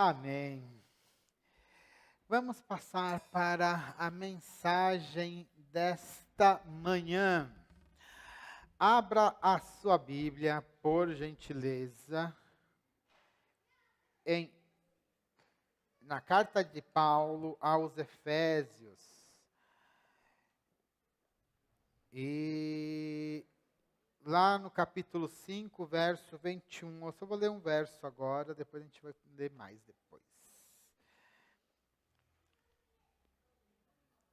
Amém. Vamos passar para a mensagem desta manhã. Abra a sua Bíblia, por gentileza, na carta de Paulo aos Efésios. E lá no capítulo 5, verso 21. Eu só vou ler um verso agora, depois a gente vai ler mais depois.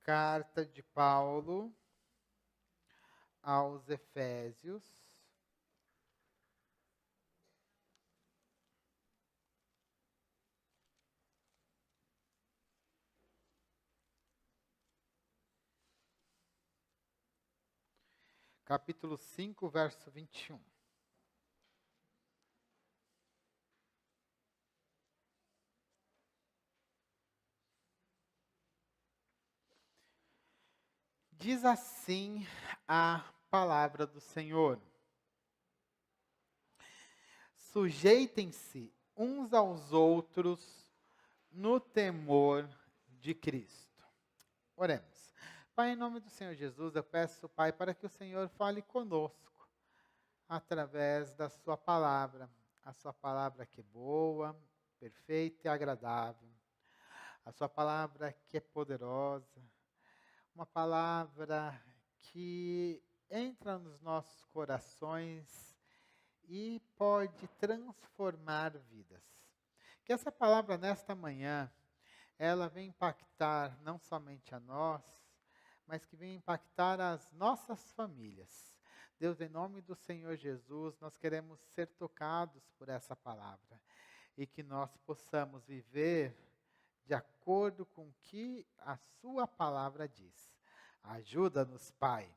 Carta de Paulo aos Efésios. Capítulo 5, verso 21. Diz assim a palavra do Senhor: sujeitem-se uns aos outros no temor de Cristo. Oremos. Pai, em nome do Senhor Jesus, eu peço, Pai, para que o Senhor fale conosco através da sua palavra. A sua palavra que é boa, perfeita e agradável. A sua palavra que é poderosa. Uma palavra que entra nos nossos corações e pode transformar vidas. Que essa palavra nesta manhã, ela vem impactar não somente a nós, mas que vem impactar as nossas famílias. Deus, em nome do Senhor Jesus, nós queremos ser tocados por essa palavra e que nós possamos viver de acordo com o que a sua palavra diz. Ajuda-nos, Pai,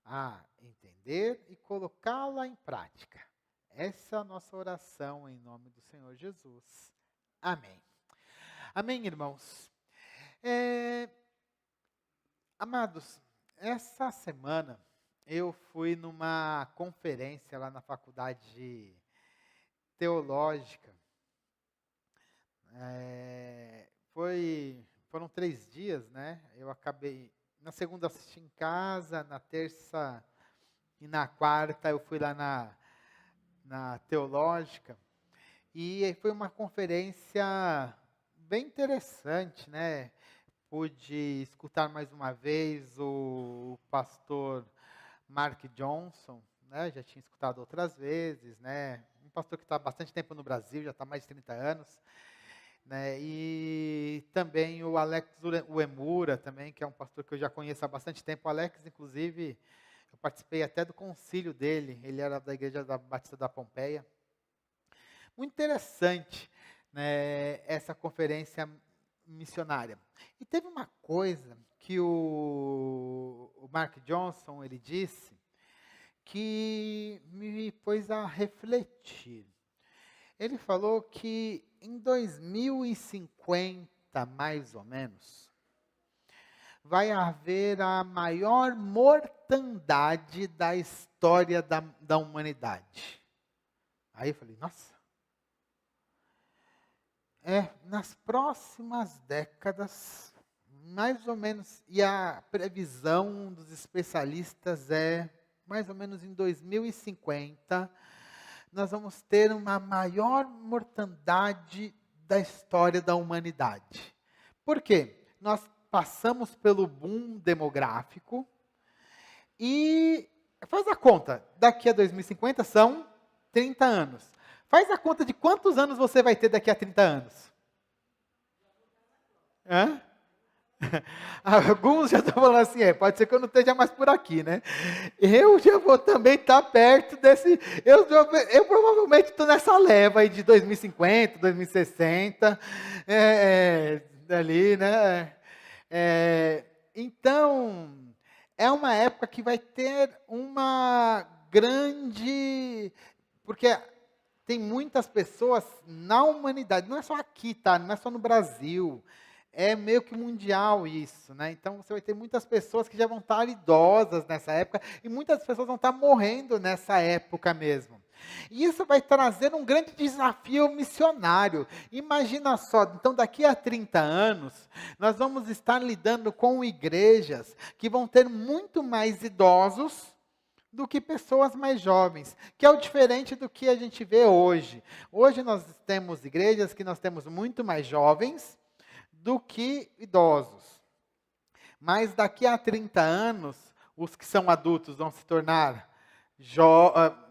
a entender e colocá-la em prática. Essa é a nossa oração em nome do Senhor Jesus. Amém. Amém, irmãos. Amados, essa semana eu fui numa conferência lá na faculdade teológica. Foram 3 dias, né? Eu acabei, na segunda assisti em casa, na terça e na quarta eu fui lá na teológica. E foi uma conferência bem interessante, né? Pude escutar mais uma vez o pastor Mark Johnson, né? Já tinha escutado outras vezes, né? Um pastor que está há bastante tempo no Brasil, já está há mais de 30 anos. Né? E também o Alex Uemura, também, que é um pastor que eu já conheço há bastante tempo. O Alex, inclusive, eu participei até do concílio dele, ele era da Igreja da Batista da Pompeia. Muito interessante, né, essa conferência missionária. E teve uma coisa que o Mark Johnson, ele disse, que me pôs a refletir. Ele falou que em 2050, mais ou menos, vai haver a maior mortandade da história da humanidade. Aí eu falei, nossa. Nas próximas décadas, mais ou menos, e a previsão dos especialistas é, mais ou menos em 2050, nós vamos ter uma maior mortandade da história da humanidade. Por quê? Nós passamos pelo boom demográfico e, faz a conta, daqui a 2050 são 30 anos. Faz a conta de quantos anos você vai ter daqui a 30 anos. Hã? Alguns já estão falando assim, pode ser que eu não esteja mais por aqui, né? Eu já vou também estar perto desse... Eu provavelmente estou nessa leva aí de 2050, 2060, dali, né? Então, é uma época que vai ter uma grande... Porque tem muitas pessoas na humanidade, não é só aqui, tá? Não é só no Brasil. É meio que mundial isso, né? Então você vai ter muitas pessoas que já vão estar idosas nessa época e muitas pessoas vão estar morrendo nessa época mesmo. E isso vai trazer um grande desafio missionário. Imagina só, então daqui a 30 anos, nós vamos estar lidando com igrejas que vão ter muito mais idosos do que pessoas mais jovens, que é o diferente do que a gente vê hoje. Hoje nós temos igrejas que nós temos muito mais jovens do que idosos. Mas daqui a 30 anos, os que são adultos vão se tornar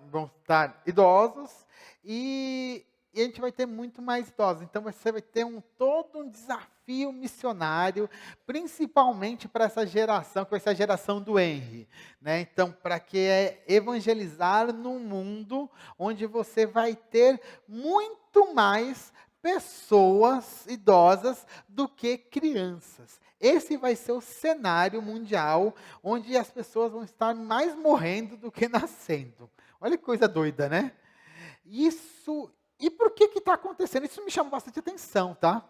vão estar idosos e a gente vai ter muito mais idosos. Então você vai ter todo um desafio missionário, principalmente para essa geração, que vai ser a geração do Henry, né? Então, para que é evangelizar num mundo onde você vai ter muito mais pessoas idosas do que crianças. Esse vai ser o cenário mundial, onde as pessoas vão estar mais morrendo do que nascendo. Olha que coisa doida, né? Isso, e por que está acontecendo? Isso me chama bastante atenção, tá?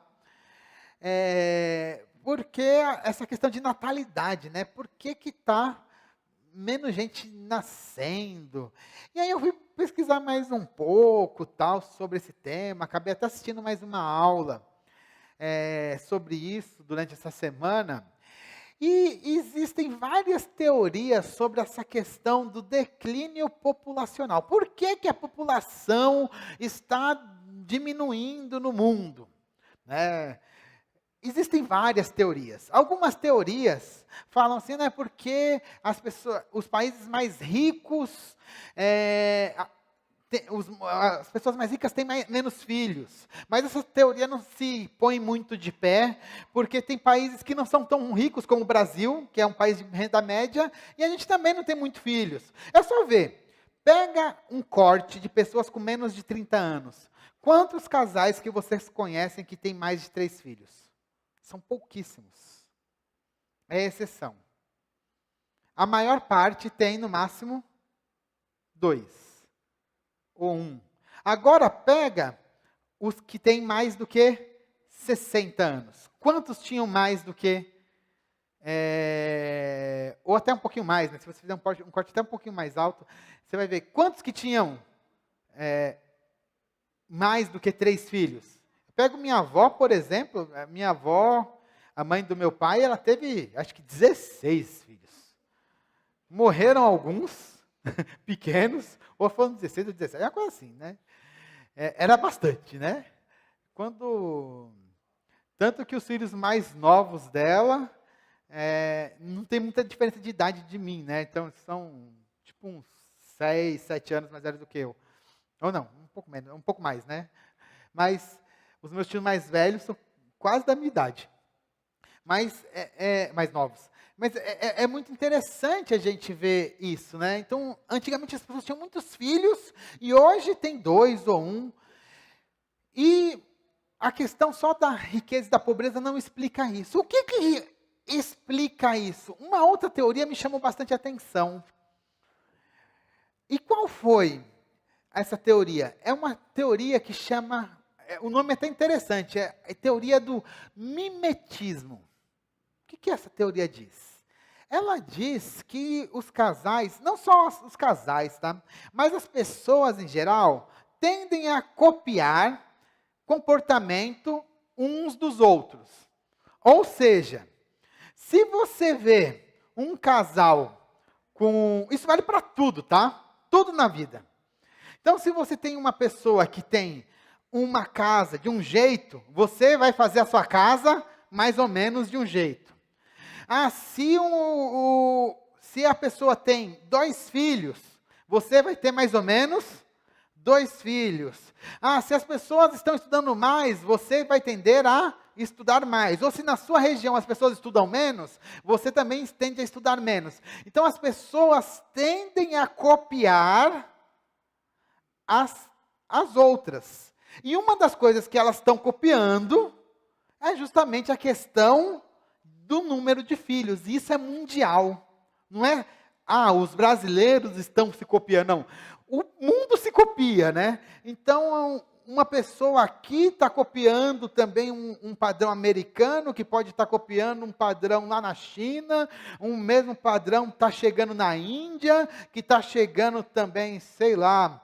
Porque essa questão de natalidade, né? Por que está menos gente nascendo? E aí eu fui pesquisar mais um pouco, tal, sobre esse tema, acabei até assistindo mais uma aula sobre isso durante essa semana. E existem várias teorias sobre essa questão do declínio populacional. Por que a população está diminuindo no mundo? Existem várias teorias. Algumas teorias falam assim, né, porque os países mais ricos, as pessoas mais ricas têm menos filhos. Mas essa teoria não se põe muito de pé, porque tem países que não são tão ricos como o Brasil, que é um país de renda média, e a gente também não tem muitos filhos. É só ver, pega um corte de pessoas com menos de 30 anos. Quantos casais que vocês conhecem que têm mais de 3 filhos? São pouquíssimos. É exceção. A maior parte tem, no máximo, 2. Ou 1. Agora pega os que têm mais do que 60 anos. Quantos tinham mais do que... ou até um pouquinho mais, né? Se você fizer um corte até um pouquinho mais alto, você vai ver quantos que tinham mais do que 3 filhos. Eu pego minha avó, por exemplo. Minha avó, a mãe do meu pai, ela teve, acho que 16 filhos. Morreram alguns pequenos, ou foram 16 ou 17, é uma coisa assim, né? Era bastante, né? Tanto que os filhos mais novos dela não tem muita diferença de idade de mim, né? Então, são tipo uns 6, 7 anos mais velhos do que eu. Ou não, um pouco mais, né? Mas os meus tios mais velhos são quase da minha idade. Mas, mais novos. Mas é muito interessante a gente ver isso, né? Então, antigamente as pessoas tinham muitos filhos e hoje tem 2 ou 1. E a questão só da riqueza e da pobreza não explica isso. O que explica isso? Uma outra teoria me chamou bastante atenção. E qual foi essa teoria? É uma teoria que chama... o nome é até interessante, é a teoria do mimetismo. O que essa teoria diz? Ela diz que os casais, não só os casais, tá? Mas as pessoas em geral, tendem a copiar comportamento uns dos outros. Ou seja, se você vê um casal com... Isso vale para tudo, tá? Tudo na vida. Então, se você tem uma pessoa que tem uma casa de um jeito, você vai fazer a sua casa mais ou menos de um jeito. Se a pessoa tem 2 filhos, você vai ter mais ou menos 2 filhos. Se as pessoas estão estudando mais, você vai tender a estudar mais. Ou se na sua região as pessoas estudam menos, você também tende a estudar menos. Então as pessoas tendem a copiar as outras. E uma das coisas que elas estão copiando é justamente a questão do número de filhos. E isso é mundial. Não é, os brasileiros estão se copiando. Não. O mundo se copia, né? Então, uma pessoa aqui está copiando também um padrão americano, que pode estar copiando um padrão lá na China, um mesmo padrão está chegando na Índia, que está chegando também, sei lá,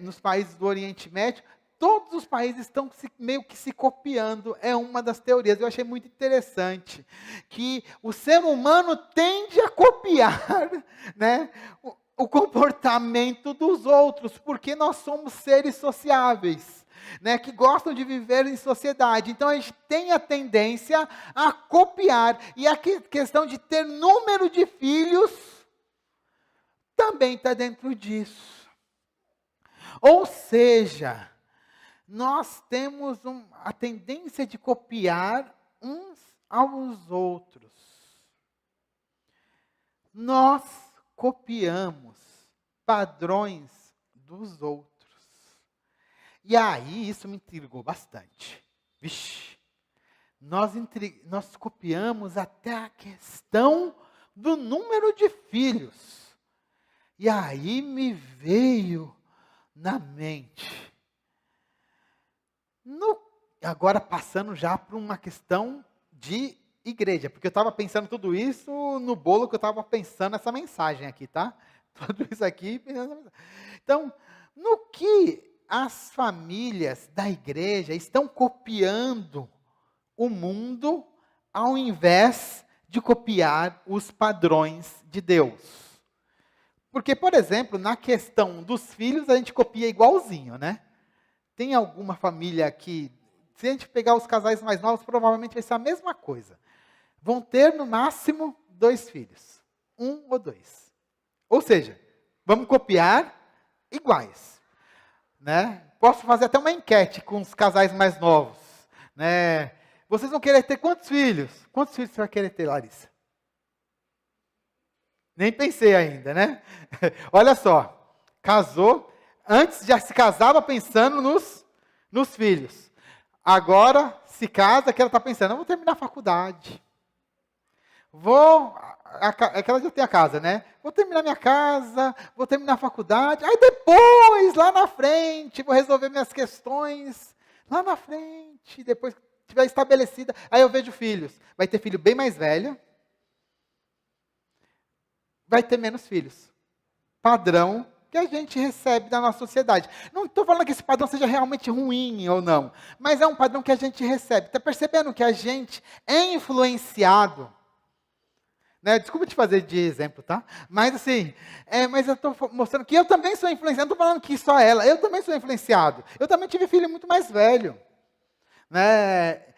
nos países do Oriente Médio, todos os países estão meio que se copiando, é uma das teorias. Eu achei muito interessante, que o ser humano tende a copiar, né, o comportamento dos outros, porque nós somos seres sociáveis, né, que gostam de viver em sociedade. Então a gente tem a tendência a copiar, e a questão de ter número de filhos também está dentro disso. Ou seja, nós temos a tendência de copiar uns aos outros. Nós copiamos padrões dos outros. E aí, isso me intrigou bastante. Vixe, nós copiamos até a questão do número de filhos. E aí me veio na mente. Agora passando já para uma questão de igreja, porque eu estava pensando tudo isso no bolo que eu estava pensando essa mensagem aqui, tá? Tudo isso aqui pensando. Então, no que as famílias da igreja estão copiando o mundo ao invés de copiar os padrões de Deus? Porque, por exemplo, na questão dos filhos, a gente copia igualzinho, né? Tem alguma família que, se a gente pegar os casais mais novos, provavelmente vai ser a mesma coisa. Vão ter, no máximo, 2 filhos. 1 ou 2. Ou seja, vamos copiar iguais. Né? Posso fazer até uma enquete com os casais mais novos. Né? Vocês vão querer ter quantos filhos? Quantos filhos você vai querer ter, Larissa? Nem pensei ainda, né? Olha só, casou, antes já se casava pensando nos filhos. Agora se casa que ela está pensando, eu vou terminar a faculdade. É que ela já tem a casa, né? Vou terminar minha casa, vou terminar a faculdade. Aí depois, lá na frente, vou resolver minhas questões. Lá na frente, depois que estiver estabelecida. Aí eu vejo filhos. Vai ter filho bem mais velho. Vai ter menos filhos. Padrão que a gente recebe da nossa sociedade. Não estou falando que esse padrão seja realmente ruim ou não, mas é um padrão que a gente recebe. Está percebendo que a gente é influenciado? Né? Desculpa te fazer de exemplo, tá? Mas assim, mas eu estou mostrando que eu também sou influenciado. Não estou falando que só ela, eu também sou influenciado. Eu também tive filho muito mais velho. Né?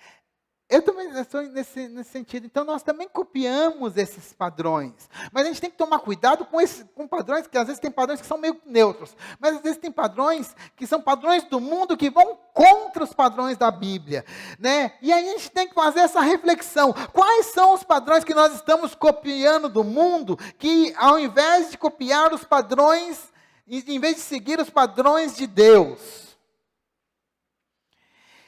Eu também sou nesse sentido. Então, nós também copiamos esses padrões. Mas a gente tem que tomar cuidado com padrões, que às vezes tem padrões que são meio neutros. Mas às vezes tem padrões que são padrões do mundo que vão contra os padrões da Bíblia. Né? E aí a gente tem que fazer essa reflexão. Quais são os padrões que nós estamos copiando do mundo, que ao invés de copiar os padrões, em vez de seguir os padrões de Deus?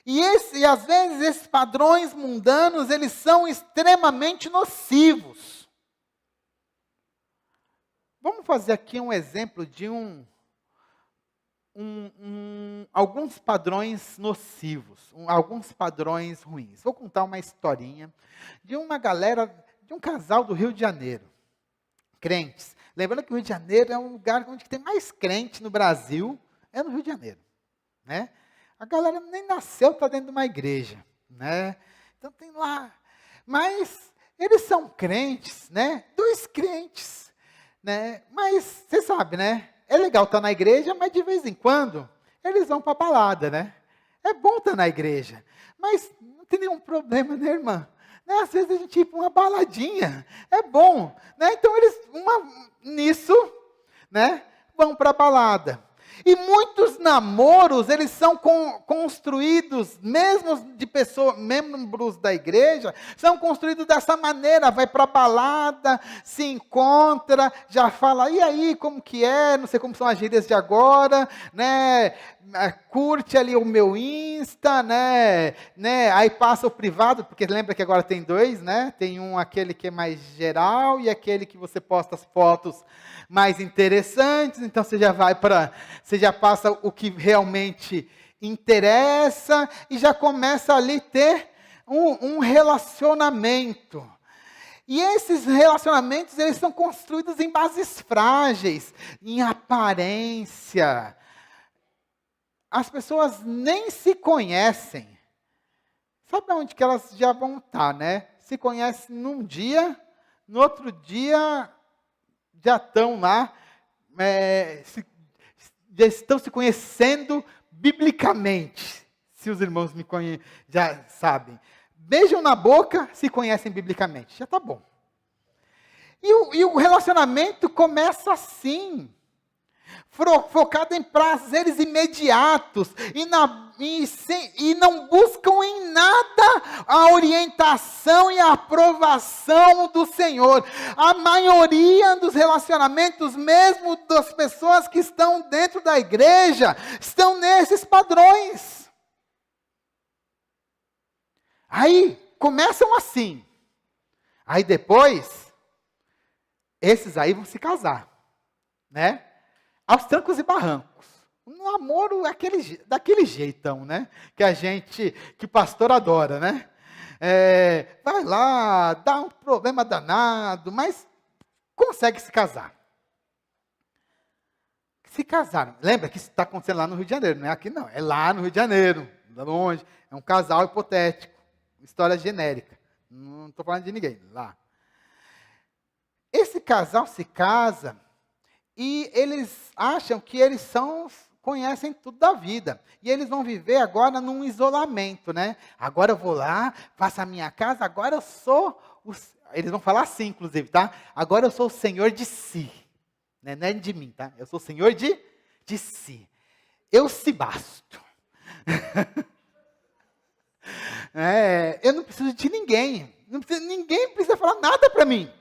E às vezes esses padrões mundanos, eles são extremamente nocivos. Vamos fazer aqui um exemplo de alguns padrões nocivos, alguns padrões ruins. Vou contar uma historinha de uma galera, de um casal do Rio de Janeiro, crentes. Lembrando que o Rio de Janeiro é um lugar onde tem mais crente no Brasil, é no Rio de Janeiro, né? A galera nem nasceu, está dentro de uma igreja, né? Então tem lá. Mas eles são crentes, né? 2 crentes, né? Mas você sabe, né? É legal estar na igreja, mas de vez em quando eles vão para a balada, né? É bom estar na igreja, mas não tem nenhum problema, né, irmã? Né? Às vezes a gente ir para uma baladinha, é bom, né? Então eles, nisso, né? Vão para a balada. E muitos namoros, eles são construídos, mesmo de pessoas, membros da igreja, são construídos dessa maneira, vai para a balada, se encontra, já fala, e aí, como que é, não sei como são as gírias de agora, né, curte ali o meu Insta, né, aí passa o privado, porque lembra que agora tem 2, né, tem aquele que é mais geral, e aquele que você posta as fotos mais interessantes, então você já passa o que realmente interessa e já começa ali ter um relacionamento. E esses relacionamentos, eles são construídos em bases frágeis, em aparência, as pessoas nem se conhecem. Sabe onde que elas já vão estar, né? Se conhecem num dia, no outro dia já estão lá, já estão se conhecendo biblicamente. Se os irmãos já sabem. Beijam na boca, se conhecem biblicamente. Já está bom. E o relacionamento começa assim. Focado em prazeres imediatos. E não buscam em nada a orientação e a aprovação do Senhor. A maioria dos relacionamentos, mesmo das pessoas que estão dentro da igreja, estão nesses padrões. Aí, começam assim. Aí depois, esses aí vão se casar, né? Aos trancos e barrancos. Um namoro daquele jeitão, né? Que o pastor adora, né? Vai lá, dá um problema danado, mas consegue se casar. Se casaram. Lembra que isso está acontecendo lá no Rio de Janeiro, não é aqui não, é lá no Rio de Janeiro, longe. É um casal hipotético. História genérica. Não estou falando de ninguém. Lá. Esse casal se casa e eles acham que eles conhecem tudo da vida. E eles vão viver agora num isolamento, né? Agora eu vou lá, faço a minha casa, agora eu sou... Eles vão falar assim, inclusive, tá? Agora eu sou o senhor de si. Né? Não é de mim, tá? Eu sou o senhor de si. Eu se basto. Eu não preciso de ninguém. Ninguém precisa falar nada para mim.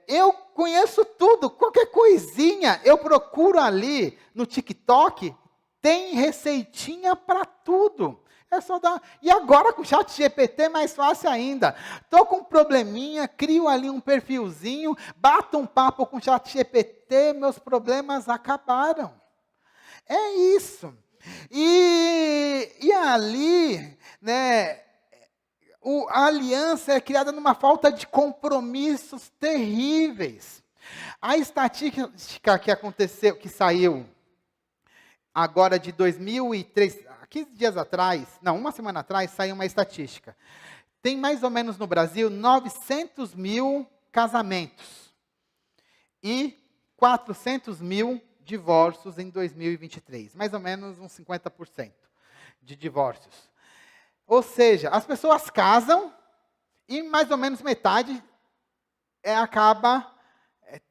Eu conheço tudo. Qualquer coisinha eu procuro ali no TikTok. Tem receitinha para tudo. É só dar. E agora com o ChatGPT é mais fácil ainda. Estou com um probleminha, crio ali um perfilzinho, bato um papo com o ChatGPT, meus problemas acabaram. É isso. E ali, né, a aliança é criada numa falta de compromissos terríveis. A estatística que saiu agora de 2003, 15 dias atrás, não, uma semana atrás, saiu uma estatística. Tem mais ou menos no Brasil 900 mil casamentos e 400 mil divórcios em 2023, mais ou menos uns 50% de divórcios. Ou seja, as pessoas casam e mais ou menos metade acaba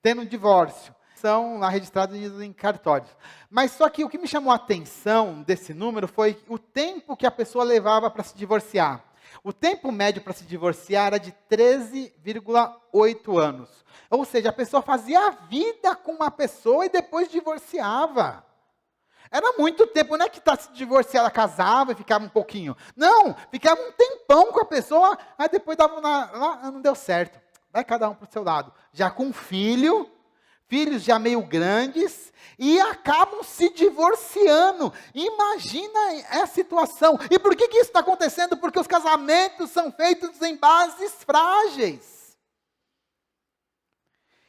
tendo um divórcio. São lá registrados em cartórios. Mas só que o que me chamou a atenção desse número foi o tempo que a pessoa levava para se divorciar. O tempo médio para se divorciar era de 13,8 anos. Ou seja, a pessoa fazia a vida com uma pessoa e depois divorciava. Era muito tempo, não é que se divorciar, ela casava e ficava um pouquinho. Não, ficava um tempão com a pessoa, aí depois dava não deu certo. Vai cada um para o seu lado. Já com filhos já meio grandes, e acabam se divorciando. Imagina a situação. E por que isso está acontecendo? Porque os casamentos são feitos em bases frágeis.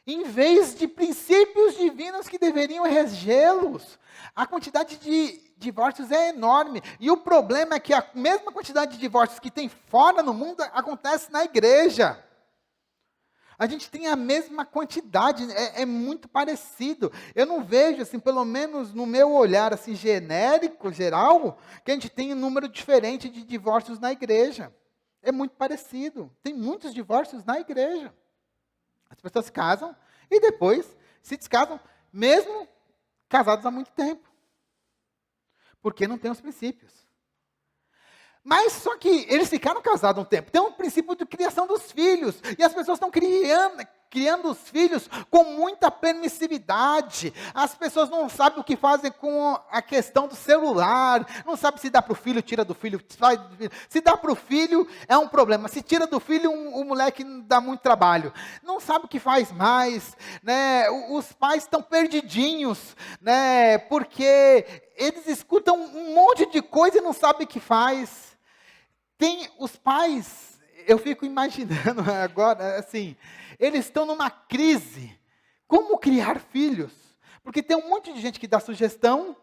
Em vez de princípios divinos que deveriam regê-los. A quantidade de divórcios é enorme. E o problema é que a mesma quantidade de divórcios que tem fora no mundo acontece na igreja. A gente tem a mesma quantidade, é muito parecido. Eu não vejo, assim, pelo menos no meu olhar assim, genérico, geral, que a gente tem um número diferente de divórcios na igreja. É muito parecido. Tem muitos divórcios na igreja. As pessoas se casam e depois se descasam, mesmo casados há muito tempo. Porque não tem os princípios. Mas só que eles ficaram casados um tempo. Tem um princípio de criação dos filhos. E as pessoas estão criando os filhos com muita permissividade. As pessoas não sabem o que fazem com a questão do celular. Não sabem se dá para o filho, tira do filho. Se dá para o filho, é um problema. Se tira do filho, o moleque dá muito trabalho. Não sabe o que faz mais. Né? Os pais estão perdidinhos. Né? Porque eles escutam um monte de coisa e não sabem o que faz. Tem os pais, eu fico imaginando agora, assim, eles estão numa crise. Como criar filhos? Porque tem um monte de gente que dá sugestão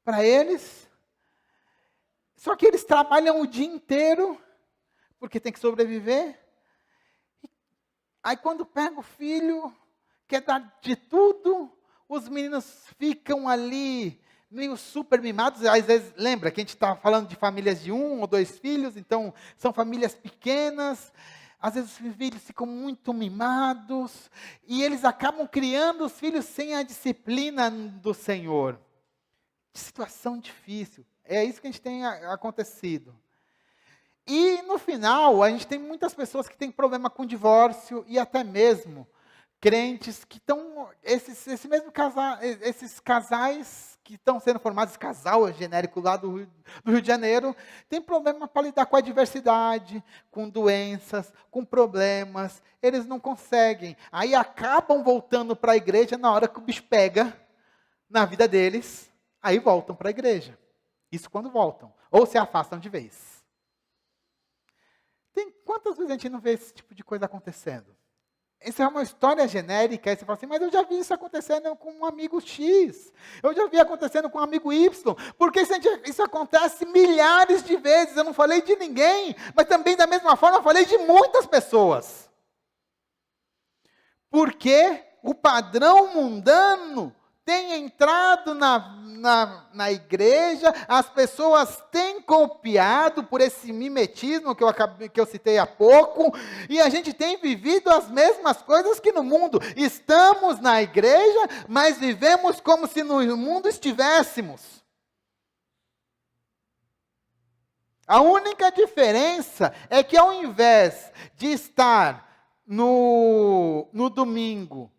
para eles, só que eles trabalham o dia inteiro, porque tem que sobreviver. Aí quando pega o filho, quer dar de tudo, os meninos ficam ali meio super mimados. Às vezes, lembra que a gente está falando de famílias de 1 ou 2 filhos, então são famílias pequenas. Às vezes os filhos ficam muito mimados, e eles acabam criando os filhos sem a disciplina do Senhor. Que situação difícil. É isso que a gente tem acontecido. E no final, a gente tem muitas pessoas que têm problema com divórcio, e até mesmo crentes que estão, esses casais que estão sendo formados, casal genérico lá do Rio de Janeiro, tem problema para lidar com a diversidade, com doenças, com problemas, eles não conseguem. Aí acabam voltando para a igreja na hora que o bicho pega na vida deles, aí voltam para a igreja. Isso quando voltam, ou se afastam de vez. Quantas vezes a gente não vê esse tipo de coisa acontecendo? Isso é uma história genérica, aí você fala assim, mas eu já vi isso acontecendo com um amigo X, eu já vi acontecendo com um amigo Y, porque isso acontece milhares de vezes, eu não falei de ninguém, mas também da mesma forma eu falei de muitas pessoas. Porque o padrão mundano tem entrado na igreja, as pessoas têm copiado por esse mimetismo que eu citei há pouco, e a gente tem vivido as mesmas coisas que no mundo. Estamos na igreja, mas vivemos como se no mundo estivéssemos. A única diferença é que ao invés de estar no domingo,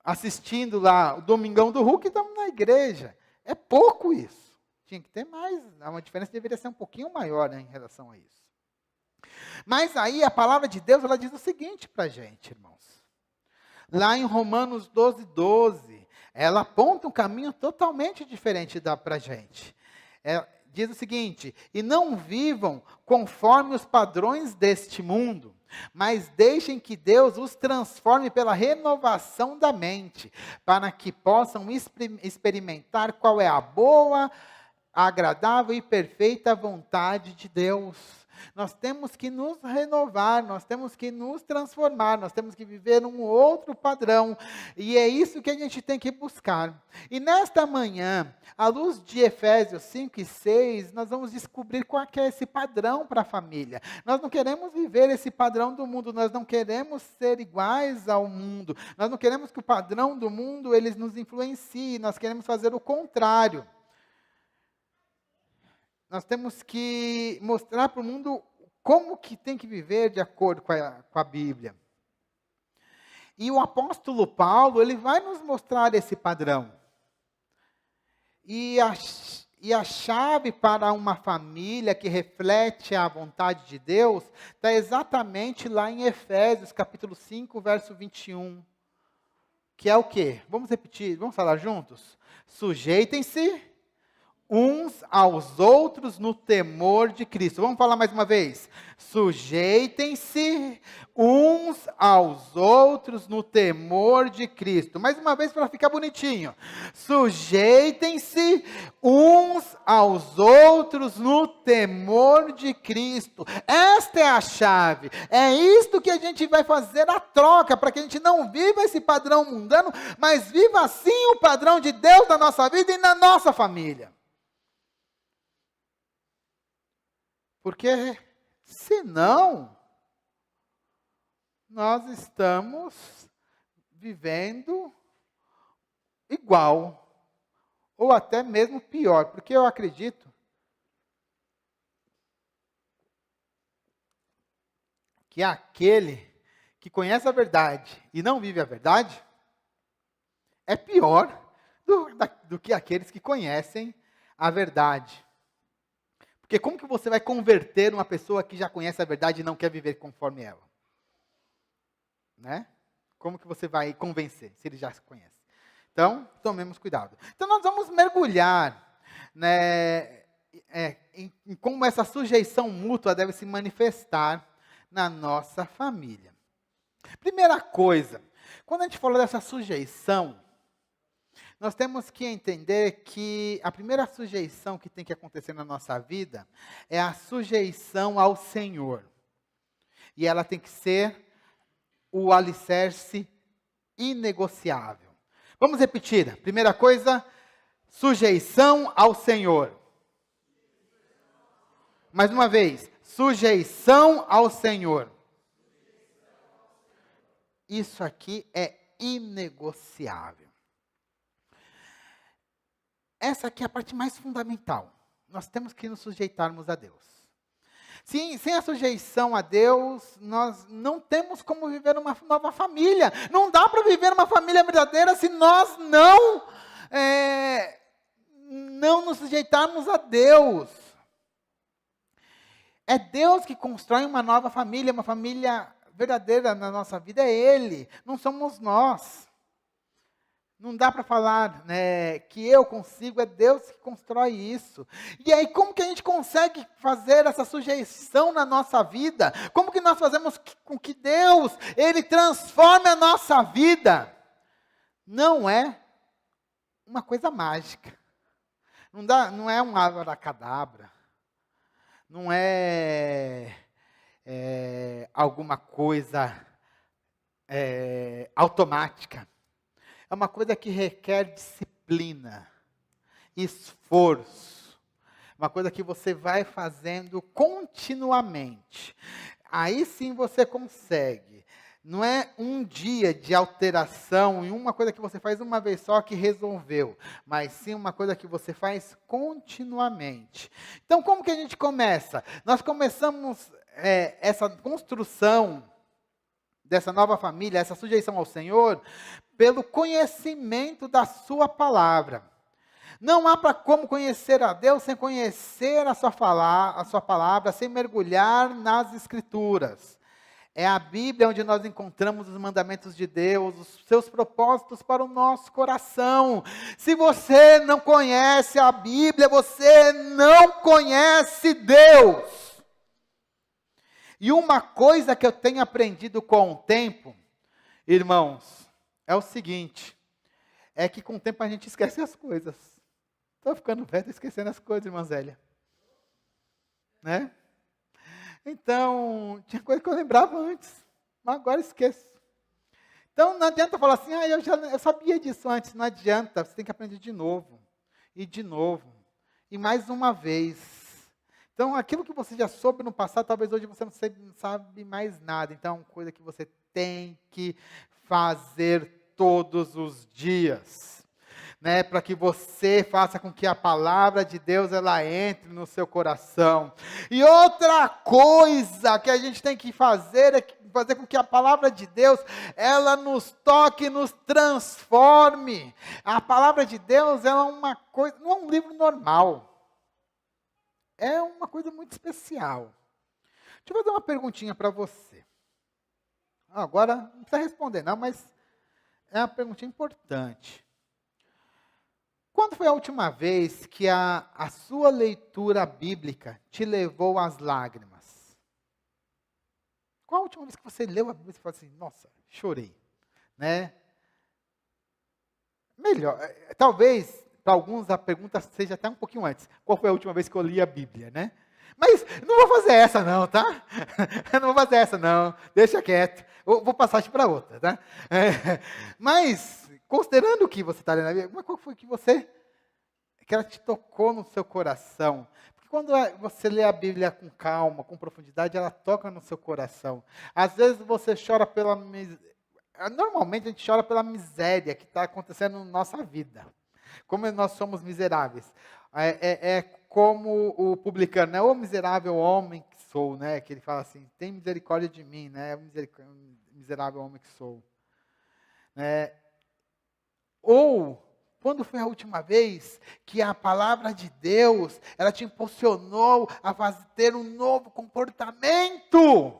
assistindo lá o Domingão do Hulk, estamos na igreja. É pouco isso. Tinha que ter mais. A diferença deveria ser um pouquinho maior, né, em relação a isso. Mas aí a palavra de Deus, ela diz o seguinte para a gente, irmãos. Lá em Romanos 12, ela aponta um caminho totalmente diferente para a gente. Diz o seguinte: e não vivam conforme os padrões deste mundo, mas deixem que Deus os transforme pela renovação da mente, para que possam experimentar qual é a boa, agradável e perfeita vontade de Deus. Nós temos que nos renovar, nós temos que nos transformar, nós temos que viver um outro padrão, e é isso que a gente tem que buscar. E nesta manhã, à luz de Efésios 5 e 6, nós vamos descobrir qual é esse padrão para a família. Nós não queremos viver esse padrão do mundo, nós não queremos ser iguais ao mundo, nós não queremos que o padrão do mundo eles nos influencie, nós queremos fazer o contrário. Nós temos que mostrar para o mundo como que tem que viver de acordo com a Bíblia. E o apóstolo Paulo, ele vai nos mostrar esse padrão. E a chave para uma família que reflete a vontade de Deus, está exatamente lá em Efésios, capítulo 5, verso 21. Que é o quê? Vamos repetir, vamos falar juntos? Sujeitem-se uns aos outros no temor de Cristo. Vamos falar mais uma vez. Sujeitem-se uns aos outros no temor de Cristo. Mais uma vez para ficar bonitinho. Sujeitem-se uns aos outros no temor de Cristo. Esta é a chave. É isto que a gente vai fazer a troca, para que a gente não viva esse padrão mundano, mas viva sim o padrão de Deus na nossa vida e na nossa família. Porque, senão, nós estamos vivendo igual, ou até mesmo pior, porque eu acredito que aquele que conhece a verdade e não vive a verdade, é pior do que aqueles que conhecem a verdade. Porque como que você vai converter uma pessoa que já conhece a verdade e não quer viver conforme ela? Né? Como que você vai convencer, se ele já se conhece? Então, tomemos cuidado. Então, nós vamos mergulhar, né, em como essa sujeição mútua deve se manifestar na nossa família. Primeira coisa, Quando a gente fala dessa sujeição, nós temos que entender que a primeira sujeição que tem que acontecer na nossa vida é a sujeição ao Senhor. E ela tem que ser o alicerce inegociável. Vamos repetir. Primeira coisa, sujeição ao Senhor. Mais uma vez, sujeição ao Senhor. Isso aqui é inegociável. Essa aqui é a parte mais fundamental. Nós temos que nos sujeitarmos a Deus. Sem a sujeição a Deus, nós não temos como viver uma nova família. Não dá para viver uma família verdadeira se nós não nos sujeitarmos a Deus. É Deus que constrói uma nova família, uma família verdadeira na nossa vida, é Ele, não somos nós. Não dá para falar, né, que eu consigo, é Deus que constrói isso. E aí, como que a gente consegue fazer essa sujeição na nossa vida? Como que nós fazemos com que Deus, Ele transforme a nossa vida? Não é uma coisa mágica. Não é um abracadabra. Não é alguma coisa automática. É uma coisa que requer disciplina, esforço. Uma coisa que você vai fazendo continuamente. Aí sim você consegue. Não é um dia de alteração e uma coisa que você faz uma vez só que resolveu. Mas sim uma coisa que você faz continuamente. Então como que a gente começa? Nós começamos essa construção dessa nova família, essa sujeição ao Senhor, pelo conhecimento da sua palavra. Não há para como conhecer a Deus sem conhecer a sua palavra, sem mergulhar nas Escrituras. É a Bíblia onde nós encontramos os mandamentos de Deus, os seus propósitos para o nosso coração. Se você não conhece a Bíblia, você não conhece Deus. E uma coisa que eu tenho aprendido com o tempo, irmãos, é o seguinte, é que com o tempo a gente esquece as coisas. Estou ficando velho, estou esquecendo as coisas, irmã Zélia. Né? Então, tinha coisa que eu lembrava antes, mas agora esqueço. Então, não adianta falar assim, eu sabia disso antes, não adianta, você tem que aprender de novo, e mais uma vez. Então, aquilo que você já soube no passado, talvez hoje você não sabe mais nada. Então, é uma coisa que você tem que fazer todos os dias, né? Para que você faça com que a palavra de Deus, ela entre no seu coração. E outra coisa que a gente tem que fazer é fazer com que a palavra de Deus, ela nos toque e nos transforme. A palavra de Deus, ela é uma coisa, não é um livro normal. É uma coisa muito especial. Deixa eu fazer uma perguntinha para você. Agora, não precisa responder não, mas é uma perguntinha importante. Quando foi a última vez que a sua leitura bíblica te levou às lágrimas? Qual a última vez que você leu a Bíblia e falou assim, nossa, chorei? Né? Melhor, talvez... Para alguns, a pergunta seja até um pouquinho antes. Qual foi a última vez que eu li a Bíblia, né? Mas não vou fazer essa não, tá? Não vou fazer essa não. Deixa quieto. Vou passar para outra, tá? Mas, considerando que você está lendo a Bíblia, qual foi que ela te tocou no seu coração? Porque quando você lê a Bíblia com calma, com profundidade, ela toca no seu coração. Às vezes você chora normalmente a gente chora pela miséria que está acontecendo na nossa vida. Como nós somos miseráveis. É como o publicano, né? O miserável homem que sou, né? Que ele fala assim, tem misericórdia de mim, né? Miserável homem que sou. Né? Ou, quando foi a última vez que a palavra de Deus, ela te impulsionou a ter um novo comportamento?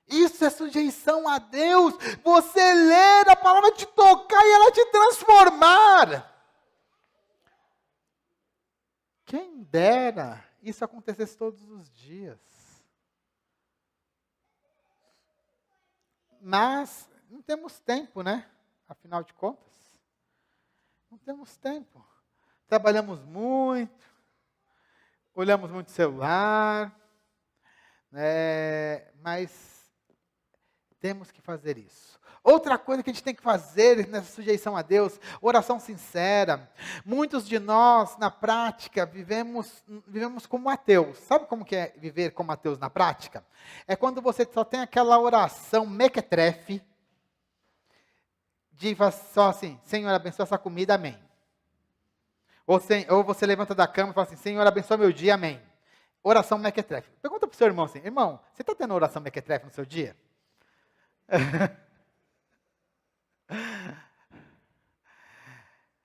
Isso é sujeição a Deus. Você ler a palavra te tocar e ela te transformar. Quem dera isso acontecesse todos os dias. Mas não temos tempo, né? Afinal de contas, não temos tempo. Trabalhamos muito, olhamos muito celular, mas temos que fazer isso. Outra coisa que a gente tem que fazer nessa sujeição a Deus, oração sincera. Muitos de nós, na prática, vivemos como ateus. Sabe como que é viver como ateus na prática? É quando você só tem aquela oração mequetrefe, de só assim, Senhor, abençoa essa comida, amém. Ou você levanta da cama e fala assim, Senhor, abençoa meu dia, amém. Oração mequetrefe. Pergunta para o seu irmão assim, irmão, você está tendo oração mequetrefe no seu dia?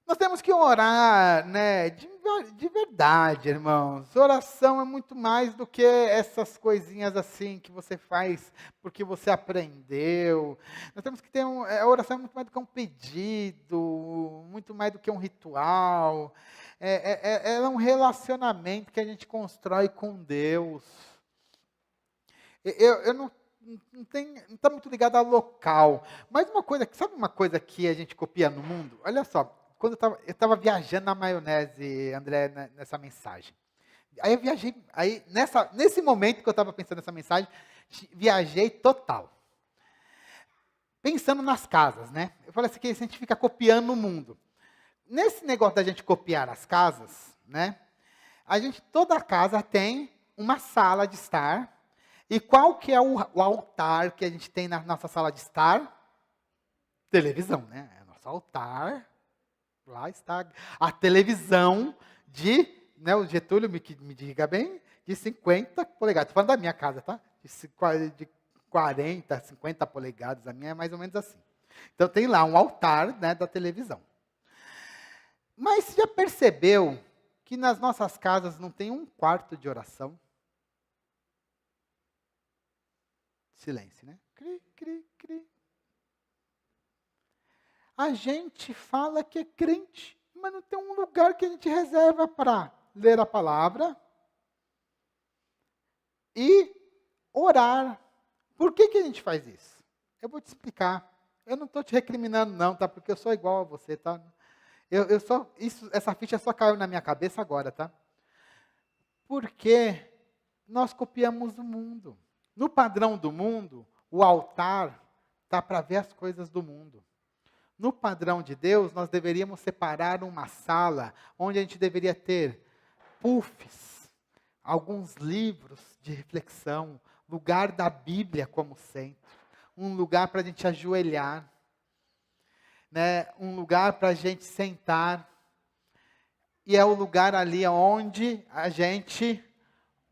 Nós temos que orar, né, de verdade, irmãos. Oração é muito mais do que essas coisinhas assim que você faz porque você aprendeu. Nós temos que ter a oração é muito mais do que um pedido, muito mais do que um ritual. É um relacionamento que a gente constrói com Deus. Eu não está muito ligado ao local. Mas sabe uma coisa que a gente copia no mundo? Olha só, quando eu estava viajando na maionese, André, nessa mensagem. Aí eu viajei, nesse momento que eu estava pensando nessa mensagem, viajei total. Pensando nas casas, né? Eu falei assim, que a gente fica copiando o mundo. Nesse negócio da gente copiar as casas, né? Toda casa tem uma sala de estar. E qual que é o altar que a gente tem na nossa sala de estar? Televisão, né? É nosso altar. Lá está a televisão né, o Getúlio me diga bem, de 50 polegadas. Estou falando da minha casa, tá? De 40, 50 polegadas, a minha é mais ou menos assim. Então tem lá um altar, né, da televisão. Mas você já percebeu que nas nossas casas não tem um quarto de oração? Silêncio, né? Cri, cri, cri. A gente fala que é crente, mas não tem um lugar que a gente reserva para ler a palavra e orar. Por que a gente faz isso? Eu vou te explicar. Eu não estou te recriminando não, tá? Porque eu sou igual a você, tá? Essa ficha só caiu na minha cabeça agora, tá? Porque nós copiamos o mundo. No padrão do mundo, o altar está para ver as coisas do mundo. No padrão de Deus, nós deveríamos separar uma sala onde a gente deveria ter puffs, alguns livros de reflexão, lugar da Bíblia como centro, um lugar para a gente ajoelhar, né? Um lugar para a gente sentar. E é o lugar ali onde a gente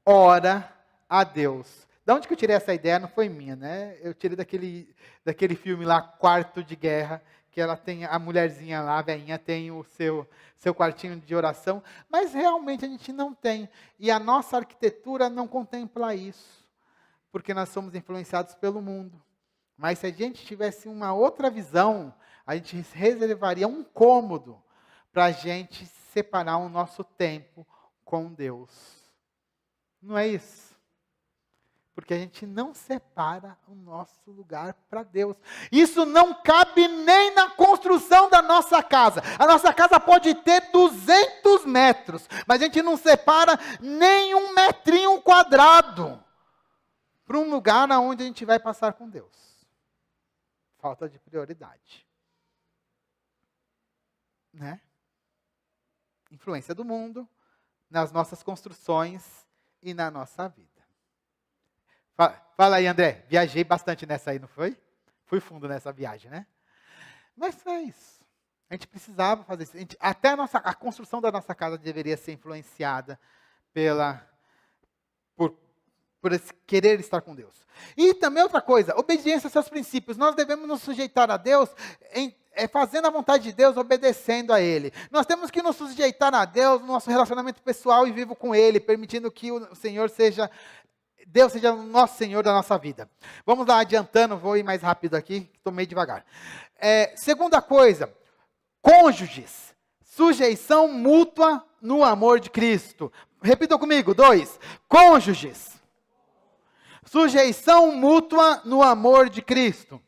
ora a Deus. Da onde que eu tirei essa ideia? Não foi minha, né? Eu tirei daquele filme lá, Quarto de Guerra, que ela tem, a mulherzinha lá, a velhinha, tem o seu quartinho de oração, mas realmente a gente não tem. E a nossa arquitetura não contempla isso, porque nós somos influenciados pelo mundo. Mas se a gente tivesse uma outra visão, a gente reservaria um cômodo para a gente separar o nosso tempo com Deus. Não é isso? Porque a gente não separa o nosso lugar para Deus. Isso não cabe nem na construção da nossa casa. A nossa casa pode ter 200 metros, mas a gente não separa nem um metrinho quadrado para um lugar onde a gente vai passar com Deus. Falta de prioridade. Né? Influência do mundo nas nossas construções e na nossa vida. Fala aí, André. Viajei bastante nessa aí, não foi? Fui fundo nessa viagem, né? Mas é isso. A gente precisava fazer isso. Até a construção da nossa casa deveria ser influenciada por esse querer estar com Deus. E também outra coisa, obediência aos seus princípios. Nós devemos nos sujeitar a Deus fazendo a vontade de Deus, obedecendo a Ele. Nós temos que nos sujeitar a Deus no nosso relacionamento pessoal e vivo com Ele, permitindo que o Senhor Deus seja o nosso Senhor da nossa vida. Vamos lá, adiantando, vou ir mais rápido aqui, estou meio devagar. Segunda coisa, cônjuges, sujeição mútua no amor de Cristo. Repitam comigo, 2, cônjuges, sujeição mútua no amor de Cristo.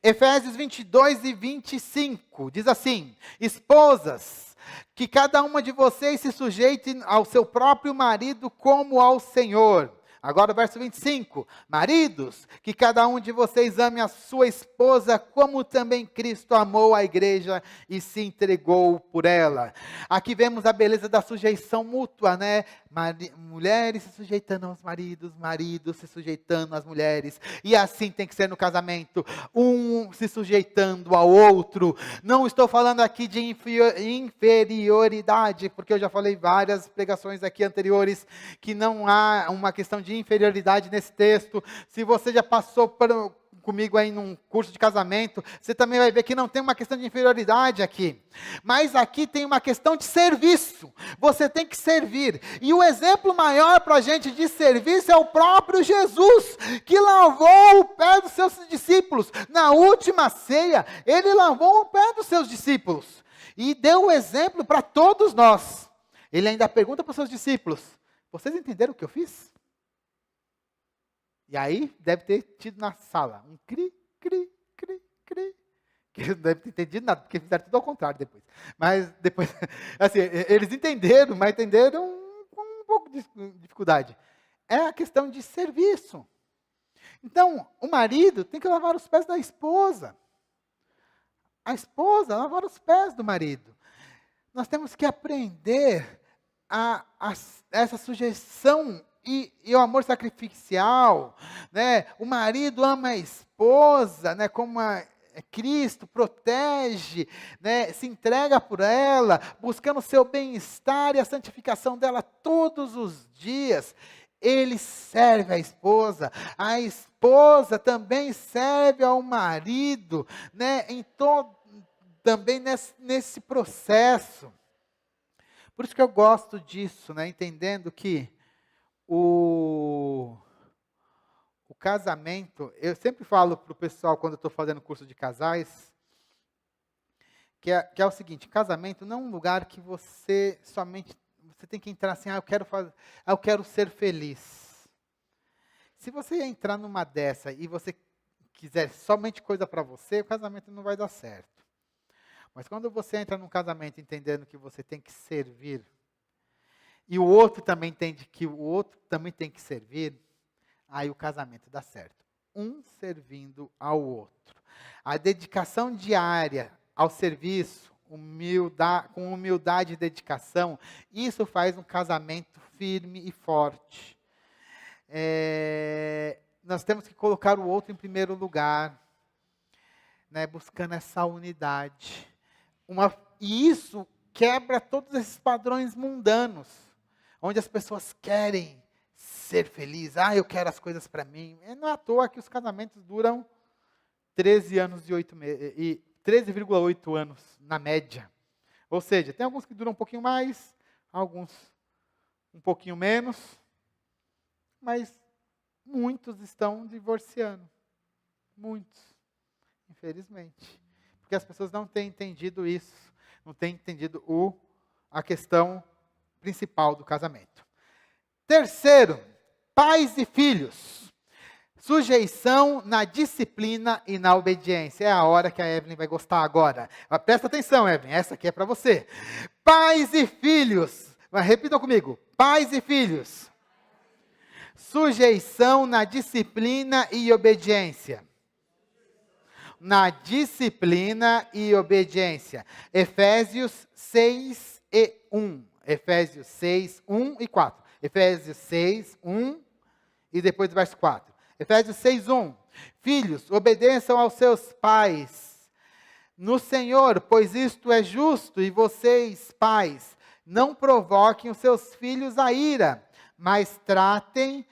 Efésios 22 e 25, diz assim: esposas, que cada uma de vocês se sujeite ao seu próprio marido como ao Senhor. Agora o verso 25, maridos, que cada um de vocês ame a sua esposa, como também Cristo amou a igreja e se entregou por ela. Aqui vemos a beleza da sujeição mútua, né? Mulheres se sujeitando aos maridos, maridos se sujeitando às mulheres, e assim tem que ser no casamento, um se sujeitando ao outro. Não estou falando aqui de inferioridade, porque eu já falei várias pregações aqui anteriores, que não há uma questão de inferioridade nesse texto. Se você já passou comigo aí num curso de casamento, você também vai ver que não tem uma questão de inferioridade aqui. Mas aqui tem uma questão de serviço. Você tem que servir. E o exemplo maior para a gente de serviço é o próprio Jesus, que lavou o pé dos seus discípulos. Na última ceia, ele lavou o pé dos seus discípulos. E deu o exemplo para todos nós. Ele ainda pergunta para os seus discípulos: vocês entenderam o que eu fiz? E aí, deve ter tido na sala um cri, cri, cri, cri. Que eles não devem ter entendido nada, porque fizeram tudo ao contrário depois. Mas depois, assim, eles entenderam, mas entenderam com um pouco de dificuldade. É a questão de serviço. Então, o marido tem que lavar os pés da esposa. A esposa lavar os pés do marido. Nós temos que aprender essa sujeição e o amor sacrificial, né? O marido ama a esposa, né? Como Cristo protege, né? Se entrega por ela, buscando o seu bem-estar e a santificação dela todos os dias. Ele serve a esposa também serve ao marido, né? Também nesse processo. Por isso que eu gosto disso, né? Entendendo que o casamento, eu sempre falo para o pessoal quando eu estou fazendo curso de casais, que é o seguinte: casamento não é um lugar que você tem que entrar assim, eu quero ser feliz. Se você entrar numa dessa e você quiser somente coisa para você, o casamento não vai dar certo. Mas quando você entra num casamento entendendo que você tem que servir, e o outro também entende que o outro também tem que servir, aí o casamento dá certo. Um servindo ao outro. A dedicação diária ao serviço, com humildade e dedicação, isso faz um casamento firme e forte. Nós temos que colocar o outro em primeiro lugar, né, buscando essa unidade. E isso quebra todos esses padrões mundanos, onde as pessoas querem ser felizes. Eu quero as coisas para mim. Não é à toa que os casamentos duram 13,8 anos, na média. Ou seja, tem alguns que duram um pouquinho mais, alguns um pouquinho menos, mas muitos estão divorciando. Muitos, infelizmente. Porque as pessoas não têm entendido isso, não têm entendido a questão principal do casamento. Terceiro, pais e filhos. Sujeição na disciplina e na obediência. É a hora que a Evelyn vai gostar agora. Presta atenção, Evelyn, essa aqui é para você. Pais e filhos. Repitam comigo. Pais e filhos. Sujeição na disciplina e obediência. Na disciplina e obediência. Efésios 6 e 1. Efésios 6, 1 e 4. Efésios 6, 1 e depois do verso 4. Efésios 6, 1. Filhos, obedeçam aos seus pais no Senhor, pois isto é justo, e vocês, pais, não provoquem os seus filhos a ira, mas tratem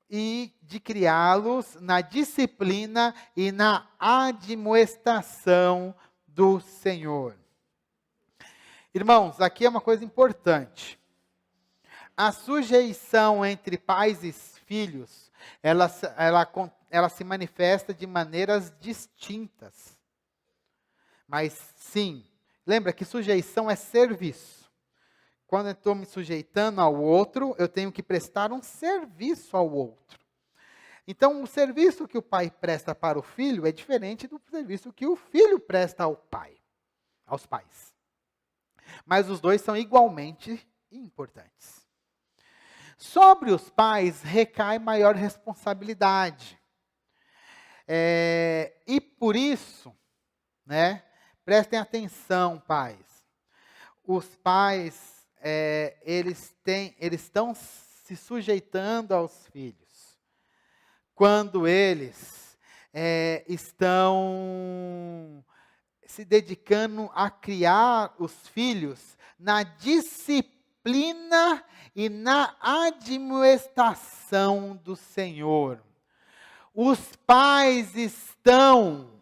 de criá-los na disciplina e na admoestação do Senhor. Irmãos, aqui é uma coisa importante. A sujeição entre pais e filhos, ela se manifesta de maneiras distintas. Mas sim, lembra que sujeição é serviço. Quando eu estou me sujeitando ao outro, eu tenho que prestar um serviço ao outro. Então, o serviço que o pai presta para o filho é diferente do serviço que o filho presta ao pai, aos pais. Mas os dois são igualmente importantes. Sobre os pais recai maior responsabilidade. E por isso, né, prestem atenção, pais. Os pais, eles estão se sujeitando aos filhos quando eles estão se dedicando a criar os filhos na disciplina e na admoestação do Senhor. Os pais estão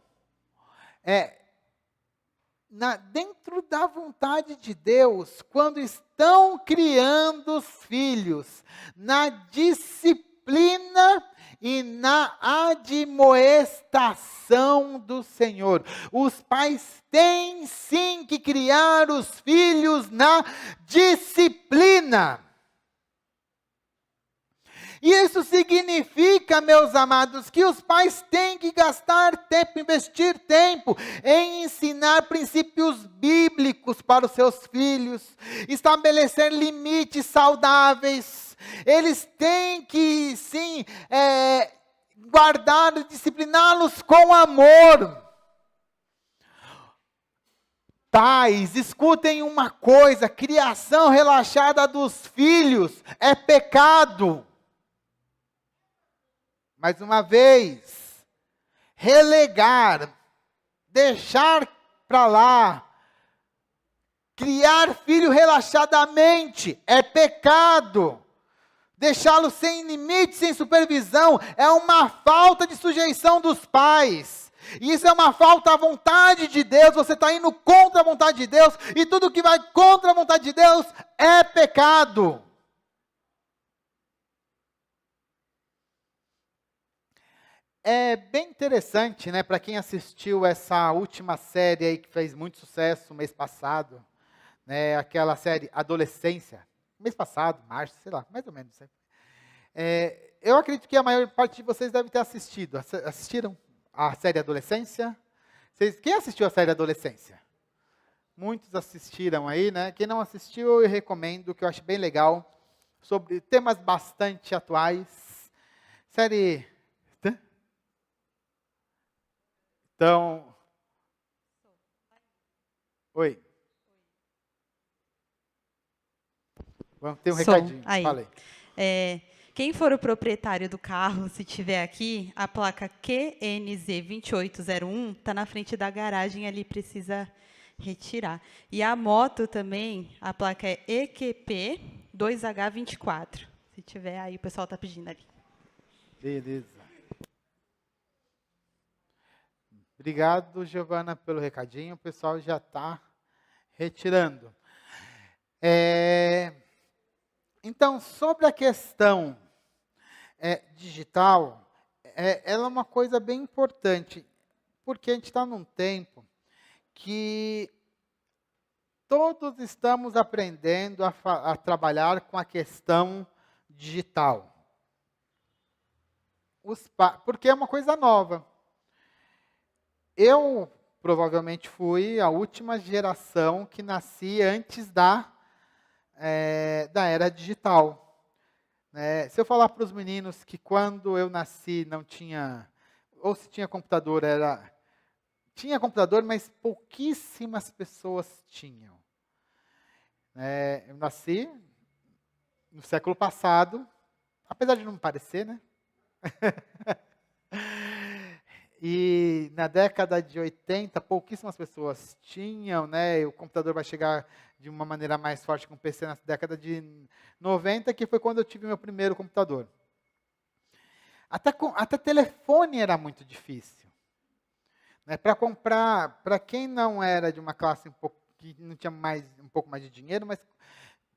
dentro da vontade de Deus, quando estão criando os filhos na disciplina e na admoestação do Senhor. Os pais têm sim que criar os filhos na disciplina. E isso significa, meus amados, que os pais têm que gastar tempo, investir tempo em ensinar princípios bíblicos para os seus filhos, estabelecer limites saudáveis. Eles têm que, sim, guardar e discipliná-los com amor. Pais, escutem uma coisa: criação relaxada dos filhos é pecado. Mais uma vez, relegar, deixar para lá, criar filho relaxadamente é pecado. Deixá-lo sem limite, sem supervisão, é uma falta de sujeição dos pais. E isso é uma falta à vontade de Deus. Você está indo contra a vontade de Deus, e tudo que vai contra a vontade de Deus é pecado. É bem interessante, né, para quem assistiu essa última série aí que fez muito sucesso mês passado, né, aquela série Adolescência, mês passado, março, sei lá, mais ou menos. Eu acredito que a maior parte de vocês deve ter assistido. Assistiram a série Adolescência? Quem assistiu a série Adolescência? Muitos assistiram aí, né? Quem não assistiu, eu recomendo, que eu acho bem legal, sobre temas bastante atuais. Série... Então, oi. Vamos ter um recadinho. Aí. Falei. Quem for o proprietário do carro, se tiver aqui, a placa QNZ 2801 está na frente da garagem ali, precisa retirar. E a moto também, a placa é EQP 2H24. Se tiver aí, o pessoal está pedindo ali. Beleza. Obrigado, Giovana, pelo recadinho. O pessoal já está retirando. Então, sobre a questão digital, ela é uma coisa bem importante, porque a gente está num tempo que todos estamos aprendendo a trabalhar com a questão digital. Porque é uma coisa nova. Eu, provavelmente, fui a última geração que nasci antes da era digital. Se eu falar para os meninos que quando eu nasci não tinha, ou se tinha computador, tinha computador, mas pouquíssimas pessoas tinham. Eu nasci no século passado, apesar de não parecer, né? E na década de 80, pouquíssimas pessoas tinham, né? O computador vai chegar de uma maneira mais forte com o PC na década de 90, que foi quando eu tive meu primeiro computador. Até telefone era muito difícil. Para comprar, para quem não era de uma classe que não tinha um pouco mais de dinheiro, mas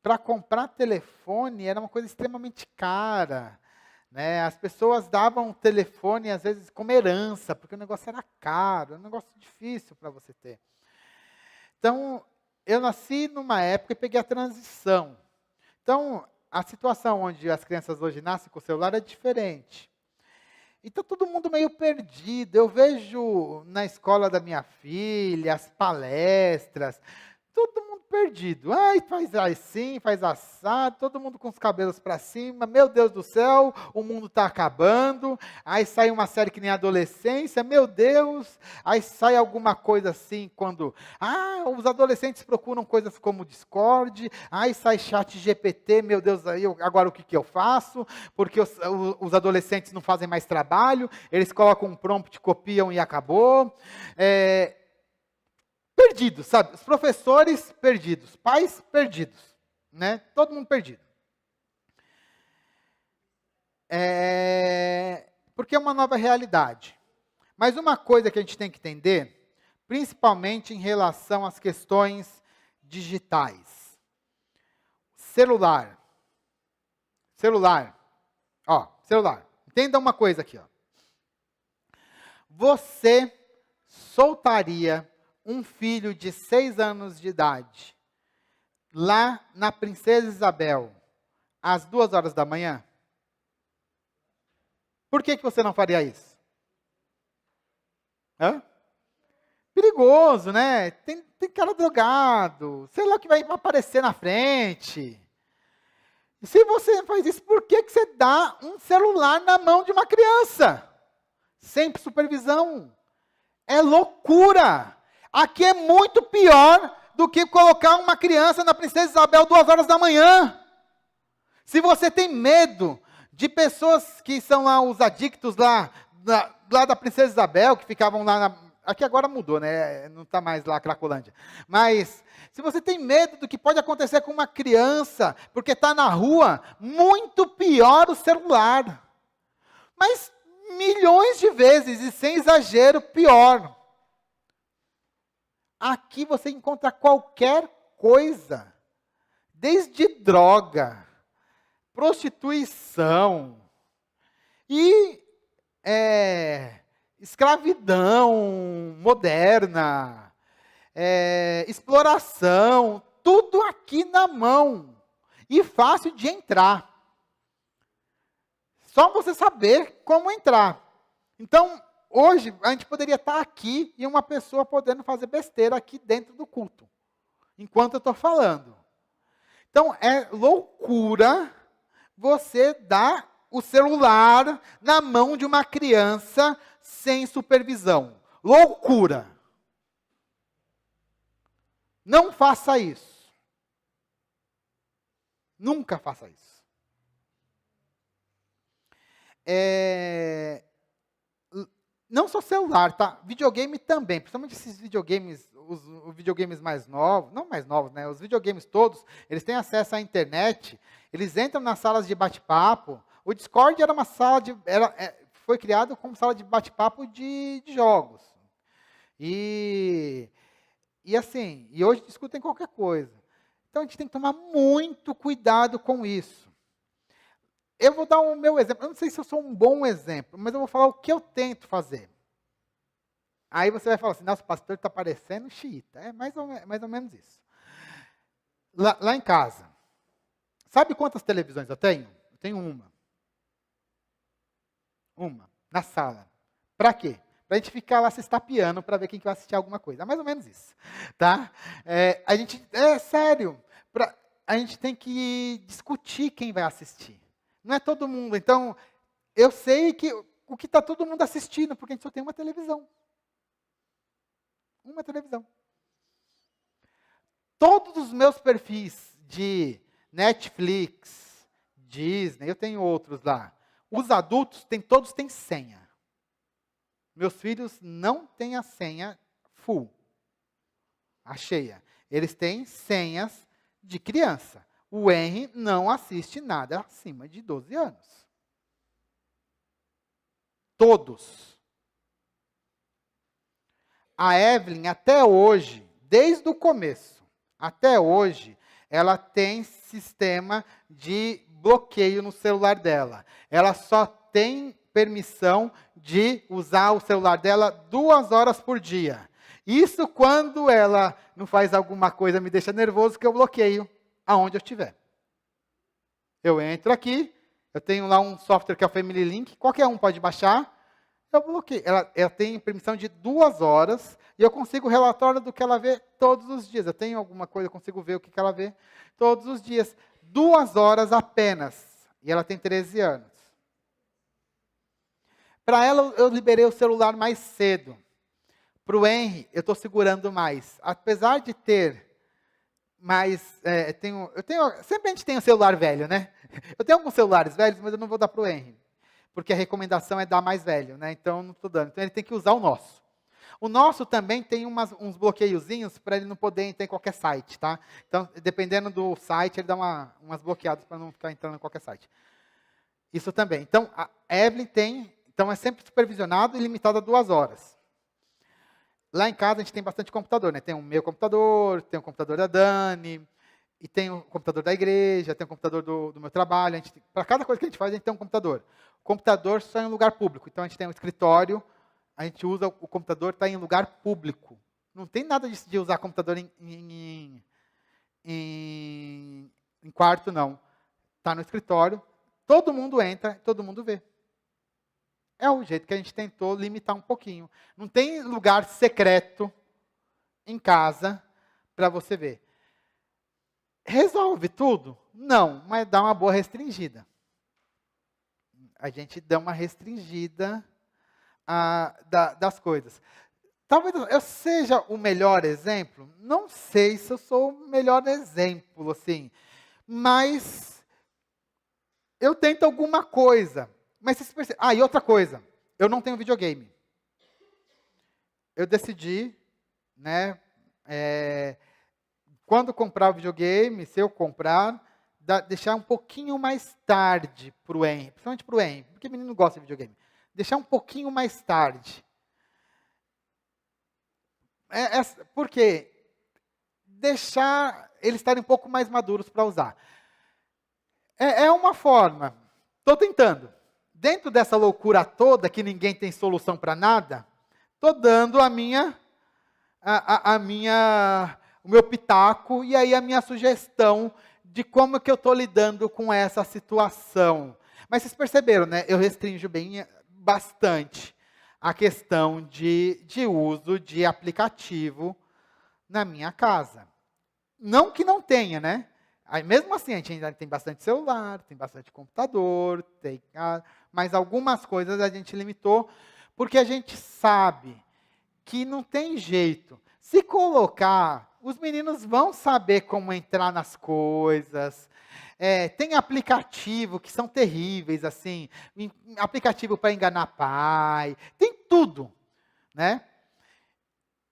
para comprar telefone era uma coisa extremamente cara. As pessoas davam o telefone, às vezes, como herança, porque o negócio era caro, era um negócio difícil para você ter. Então, eu nasci numa época e peguei a transição. Então, a situação onde as crianças hoje nascem com o celular é diferente. E está todo mundo meio perdido. Eu vejo na escola da minha filha, as palestras, todo mundo perdido. Ai, faz assim, faz assado, todo mundo com os cabelos para cima. Meu Deus do céu, o mundo está acabando. Aí sai uma série que nem Adolescência, meu Deus. Aí sai alguma coisa assim quando... os adolescentes procuram coisas como Discord. Aí sai ChatGPT, meu Deus, agora o que eu faço? Porque os adolescentes não fazem mais trabalho. Eles colocam um prompt, copiam e acabou. Perdidos, sabe? Os professores perdidos, pais perdidos, né? Todo mundo perdido. Porque é uma nova realidade. Mas uma coisa que a gente tem que entender, principalmente em relação às questões digitais. Celular. Celular. Entenda uma coisa aqui, ó. Você soltaria um filho de 6 anos de idade, lá na Princesa Isabel, às 2 horas da manhã? Por que você não faria isso? Perigoso, né? Tem cara drogado, sei lá o que vai aparecer na frente. E se você faz isso, por que você dá um celular na mão de uma criança? Sem supervisão. É loucura. Aqui é muito pior do que colocar uma criança na Princesa Isabel 2 horas da manhã. Se você tem medo de pessoas que são lá os adictos lá da Princesa Isabel, que ficavam lá, aqui agora mudou, né? Não está mais lá Cracolândia. Mas se você tem medo do que pode acontecer com uma criança, porque está na rua, muito pior o celular. Mas milhões de vezes, e sem exagero, pior. Aqui você encontra qualquer coisa, desde droga, prostituição e escravidão moderna, exploração, tudo aqui na mão e fácil de entrar. Só você saber como entrar. Então, hoje, a gente poderia estar aqui e uma pessoa podendo fazer besteira aqui dentro do culto, enquanto eu estou falando. Então, é loucura você dar o celular na mão de uma criança sem supervisão. Loucura. Não faça isso. Nunca faça isso. Não só celular, tá? Videogame também, principalmente esses videogames, os videogames mais novos, não mais novos, né? Os videogames todos, eles têm acesso à internet, eles entram nas salas de bate-papo. O Discord era uma sala foi criado como sala de bate-papo de jogos. E assim, e hoje discutem qualquer coisa. Então a gente tem que tomar muito cuidado com isso. Eu vou dar o meu exemplo. Eu não sei se eu sou um bom exemplo, mas eu vou falar o que eu tento fazer. Aí você vai falar assim, nossa, o pastor está parecendo xiita. É mais ou menos isso. Lá em casa. Sabe quantas televisões eu tenho? Eu tenho uma. Uma. Na sala. Para quê? Para a gente ficar lá se estapeando para ver quem que vai assistir alguma coisa. É mais ou menos isso. Tá? Sério. A gente tem que discutir quem vai assistir. Não é todo mundo. Então, eu sei que o que está todo mundo assistindo, porque a gente só tem uma televisão. Uma televisão. Todos os meus perfis de Netflix, Disney, eu tenho outros lá. Os adultos, todos têm senha. Meus filhos não têm a senha full, a cheia. Eles têm senhas de criança. O Henry não assiste nada acima de 12 anos. Todos. A Evelyn, até hoje, desde o começo, até hoje, ela tem sistema de bloqueio no celular dela. Ela só tem permissão de usar o celular dela 2 horas por dia. Isso quando ela não faz alguma coisa, me deixa nervoso, que eu bloqueio aonde eu estiver. Eu entro aqui, eu tenho lá um software que é o Family Link, qualquer um pode baixar, eu bloqueio. Ela tem permissão de 2 horas e eu consigo o relatório do que ela vê todos os dias. Eu tenho alguma coisa, eu consigo ver o que ela vê todos os dias. 2 horas apenas. E ela tem 13 anos. Para ela, eu liberei o celular mais cedo. Para o Henry, eu estou segurando mais. Apesar de ter mais... sempre a gente tem um celular velho, né? Eu tenho alguns celulares velhos, mas eu não vou dar para o Henry. Porque a recomendação é dar mais velho, né? Então, eu não estou dando. Então, ele tem que usar o nosso. O nosso também tem uns bloqueiozinhos para ele não poder entrar em qualquer site, tá? Então, dependendo do site, ele dá umas bloqueadas para não ficar entrando em qualquer site. Isso também. Então, a Evelyn tem... Então, é sempre supervisionado e limitado a 2 horas. Lá em casa, a gente tem bastante computador, né? Tem o meu computador, tem o computador da Dani, e tem o computador da igreja, tem o computador do meu trabalho. Para cada coisa que a gente faz, a gente tem um computador. O computador só é em lugar público. Então, a gente tem um escritório, a gente usa o computador, está em lugar público. Não tem nada de usar computador em quarto, não. Está no escritório, todo mundo entra, todo mundo vê. É o jeito que a gente tentou limitar um pouquinho. Não tem lugar secreto em casa para você ver. Resolve tudo? Não, mas dá uma boa restringida. A gente dá uma restringida das coisas. Talvez eu seja o melhor exemplo. Não sei se eu sou o melhor exemplo, assim. Mas eu tento alguma coisa. Mas vocês percebem. E outra coisa. Eu não tenho videogame. Eu decidi, né? Quando comprar o videogame, se eu comprar, deixar um pouquinho mais tarde para o Henry. Principalmente para o Henry, porque o menino gosta de videogame. Deixar um pouquinho mais tarde. Por quê? Deixar eles estarem um pouco mais maduros para usar. É uma forma. Estou tentando. Dentro dessa loucura toda, que ninguém tem solução para nada, estou dando o meu pitaco e aí a minha sugestão de como que eu estou lidando com essa situação. Mas vocês perceberam, né? Eu restringo bastante a questão de uso de aplicativo na minha casa. Não que não tenha, né? Aí, mesmo assim, a gente ainda tem bastante celular, tem bastante computador, mas algumas coisas a gente limitou, porque a gente sabe que não tem jeito. Se colocar, os meninos vão saber como entrar nas coisas. Tem aplicativo que são terríveis, assim, aplicativo para enganar pai, tem tudo, né?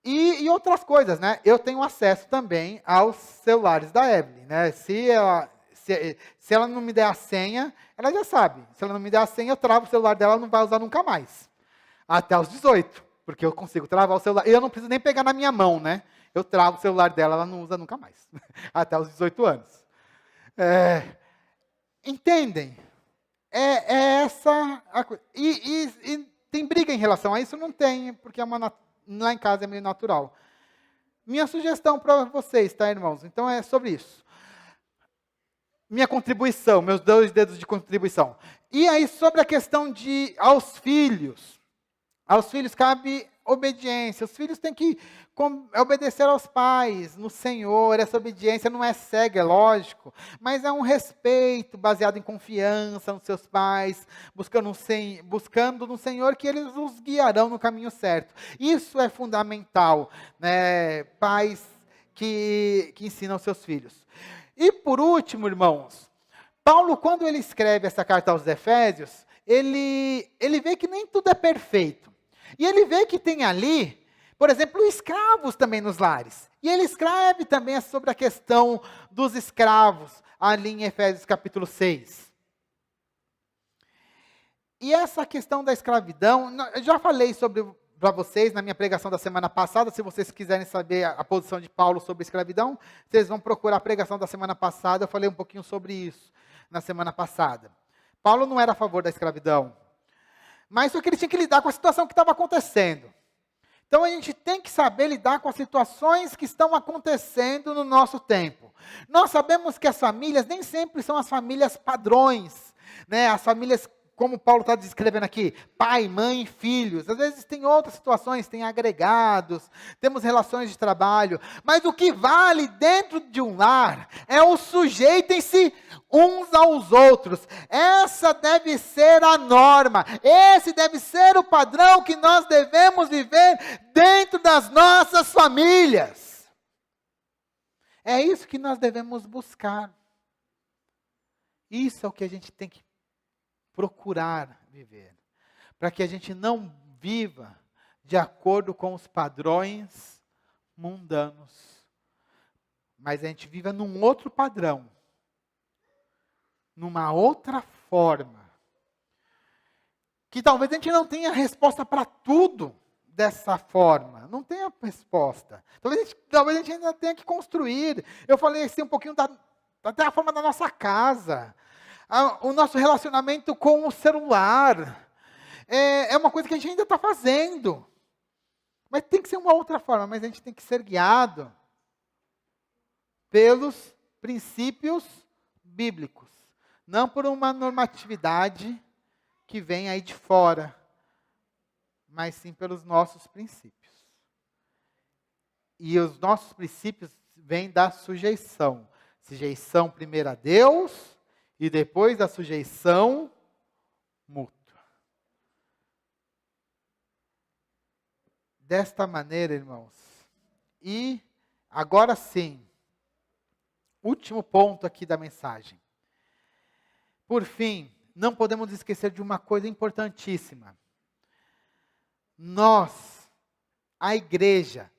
E outras coisas, né? Eu tenho acesso também aos celulares da Evelyn, né? Se ela não me der a senha, ela já sabe. Se ela não me der a senha, eu travo o celular dela, ela não vai usar nunca mais. Até os 18, porque eu consigo travar o celular. E eu não preciso nem pegar na minha mão, né? Eu travo o celular dela, ela não usa nunca mais. Até os 18 anos. Entendem? Essa a coisa. E tem briga em relação a isso? Não tem, porque lá em casa é meio natural. Minha sugestão para vocês, tá, irmãos? Então é sobre isso. Minha contribuição, meus 2 dedos de contribuição. E aí, sobre a questão aos filhos. Aos filhos cabe obediência. Os filhos têm que obedecer aos pais, no Senhor. Essa obediência não é cega, é lógico, mas é um respeito baseado em confiança nos seus pais, buscando no Senhor que eles os guiarão no caminho certo. Isso é fundamental, né? Pais que ensinam seus filhos. E por último, irmãos, Paulo, quando ele escreve essa carta aos Efésios, ele vê que nem tudo é perfeito. E ele vê que tem ali, por exemplo, escravos também nos lares. E ele escreve também sobre a questão dos escravos, ali em Efésios capítulo 6. E essa questão da escravidão, eu já falei para vocês na minha pregação da semana passada. Se vocês quiserem saber a posição de Paulo sobre a escravidão, vocês vão procurar a pregação da semana passada. Eu falei um pouquinho sobre isso na semana passada. Paulo não era a favor da escravidão, mas só que ele tinha que lidar com a situação que estava acontecendo. Então a gente tem que saber lidar com as situações que estão acontecendo no nosso tempo. Nós sabemos que as famílias nem sempre são as famílias padrões, né? As famílias como Paulo está descrevendo aqui, pai, mãe, filhos. Às vezes tem outras situações, tem agregados, temos relações de trabalho. Mas o que vale dentro de um lar é o sujeitem-se uns aos outros. Essa deve ser a norma. Esse deve ser o padrão que nós devemos viver dentro das nossas famílias. É isso que nós devemos buscar. Isso é o que a gente tem que procurar viver, para que a gente não viva de acordo com os padrões mundanos, mas a gente viva num outro padrão, numa outra forma, que talvez a gente não tenha resposta para tudo dessa forma, não tenha resposta, talvez a gente ainda tenha que construir. Eu falei assim um pouquinho até a forma da nossa casa, o nosso relacionamento com o celular, é uma coisa que a gente ainda está fazendo. Mas tem que ser uma outra forma, mas a gente tem que ser guiado pelos princípios bíblicos. Não por uma normatividade que vem aí de fora, mas sim pelos nossos princípios. E os nossos princípios vêm da sujeição. Sujeição primeiro a Deus, e depois a sujeição mútua. Desta maneira, irmãos. E agora sim, último ponto aqui da mensagem. Por fim, não podemos esquecer de uma coisa importantíssima. Nós, a igreja,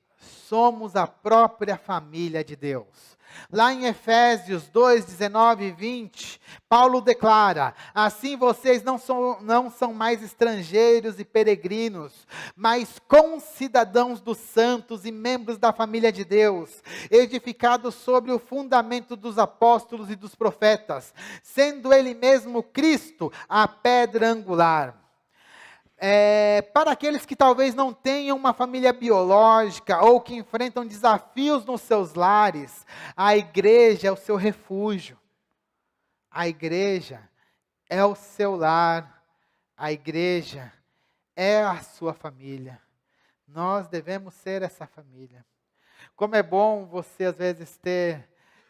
somos a própria família de Deus. Lá em Efésios 2, 19 e 20, Paulo declara: assim vocês não são mais estrangeiros e peregrinos, mas concidadãos dos santos e membros da família de Deus, edificados sobre o fundamento dos apóstolos e dos profetas, sendo ele mesmo Cristo a pedra angular. Para aqueles que talvez não tenham uma família biológica ou que enfrentam desafios nos seus lares, a igreja é o seu refúgio. A igreja é o seu lar. A igreja é a sua família. Nós devemos ser essa família. Como é bom você às vezes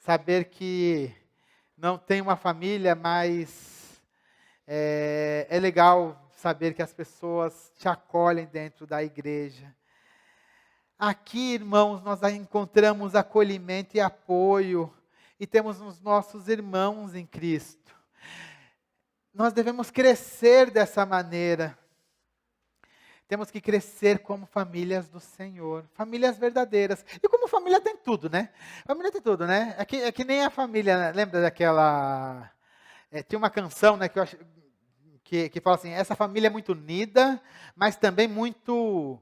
saber que não tem uma família, mas é legal saber que as pessoas te acolhem dentro da igreja. Aqui, irmãos, nós encontramos acolhimento e apoio, e temos os nossos irmãos em Cristo. Nós devemos crescer dessa maneira. Temos que crescer como famílias do Senhor, famílias verdadeiras. E como família tem tudo, né? Família tem tudo, né? É que nem a família, lembra daquela... tinha uma canção, né, que eu acho... Que fala assim: essa família é muito unida, mas também muito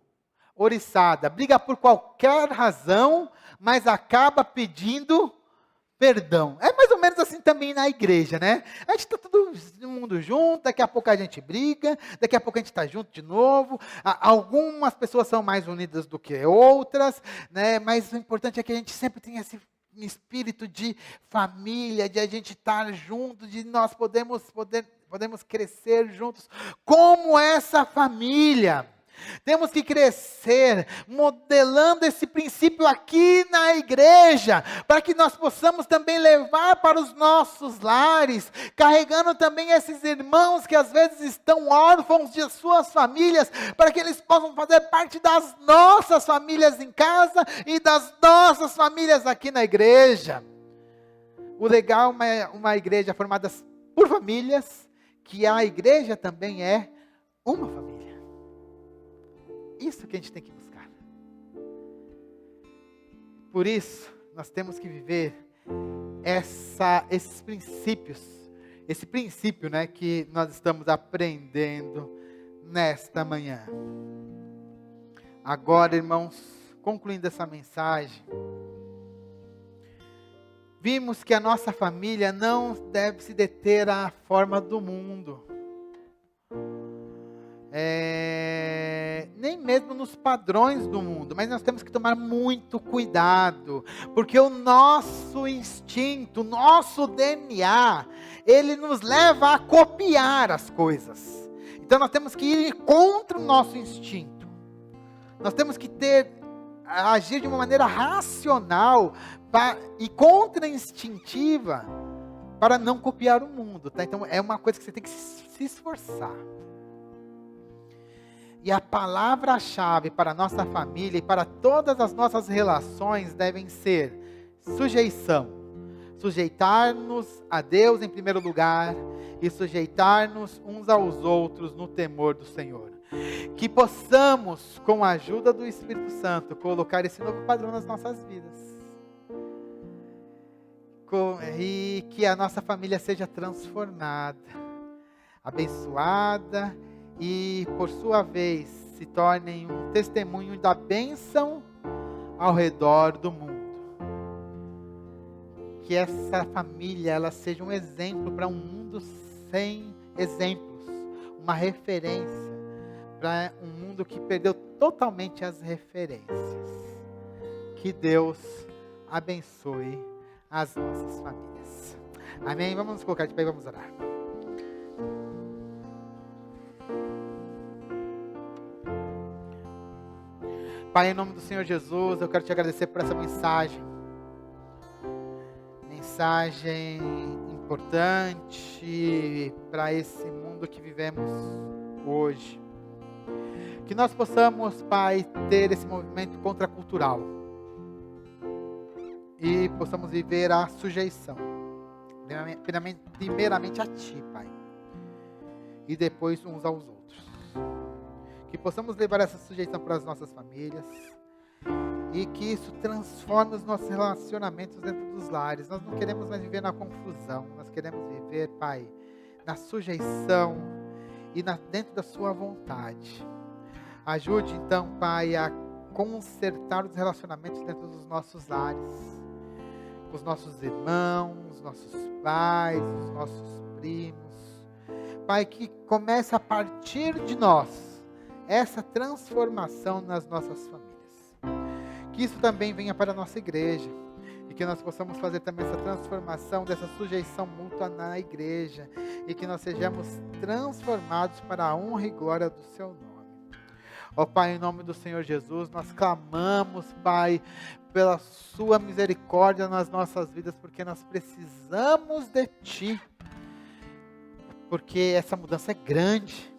oriçada. Briga por qualquer razão, mas acaba pedindo perdão. É mais ou menos assim também na igreja, né? A gente está todo mundo junto, daqui a pouco a gente briga, daqui a pouco a gente está junto de novo. Algumas pessoas são mais unidas do que outras, né? Mas o importante é que a gente sempre tenha esse espírito de família, de a gente estar junto, de nós podemos crescer juntos como essa família. Temos que crescer modelando esse princípio aqui na igreja, para que nós possamos também levar para os nossos lares, carregando também esses irmãos que às vezes estão órfãos de suas famílias, para que eles possam fazer parte das nossas famílias em casa e das nossas famílias aqui na igreja. O legal é uma igreja formada por famílias, que a igreja também é uma família. Isso que a gente tem que buscar. Por isso, nós temos que viver esses princípios, esse princípio, né, que nós estamos aprendendo nesta manhã. Agora, irmãos, concluindo essa mensagem, vimos que a nossa família não deve se deter à forma do mundo. Nem nem mesmo nos padrões do mundo, mas nós temos que tomar muito cuidado, porque o nosso instinto, o nosso DNA, ele nos leva a copiar as coisas. Então nós temos que ir contra o nosso instinto. Nós temos que agir de uma maneira racional e contra-instintiva para não copiar o mundo, tá? Então é uma coisa que você tem que se esforçar. E a palavra-chave para a nossa família e para todas as nossas relações devem ser sujeição. Sujeitar-nos a Deus em primeiro lugar e sujeitar-nos uns aos outros no temor do Senhor. Que possamos, com a ajuda do Espírito Santo, colocar esse novo padrão nas nossas vidas. E que a nossa família seja transformada, abençoada e, por sua vez, se tornem um testemunho da bênção ao redor do mundo. Que essa família ela seja um exemplo para um mundo sem exemplos, uma referência para um mundo que perdeu totalmente as referências. Que Deus abençoe as nossas famílias. Amém? Vamos nos colocar de pé e vamos orar. Pai, em nome do Senhor Jesus, eu quero te agradecer por essa mensagem. Mensagem importante para esse mundo que vivemos hoje. Que nós possamos, Pai, ter esse movimento contracultural. E possamos viver a sujeição. Primeiramente a Ti, Pai. E depois uns aos outros. Que possamos levar essa sujeição para as nossas famílias. E que isso transforme os nossos relacionamentos dentro dos lares. Nós não queremos mais viver na confusão. Nós queremos viver, Pai, na sujeição e dentro da Sua vontade. Ajude, então, Pai, a consertar os relacionamentos dentro dos nossos lares. Com os nossos irmãos, os nossos pais, os nossos primos. Pai, que comece a partir de nós essa transformação nas nossas famílias. Que isso também venha para a nossa igreja. E que nós possamos fazer também essa transformação, dessa sujeição mútua na igreja. E que nós sejamos transformados para a honra e glória do Seu nome. Ó Pai, em nome do Senhor Jesus, nós clamamos, Pai, pela Sua misericórdia nas nossas vidas, porque nós precisamos de Ti. Porque essa mudança é grande,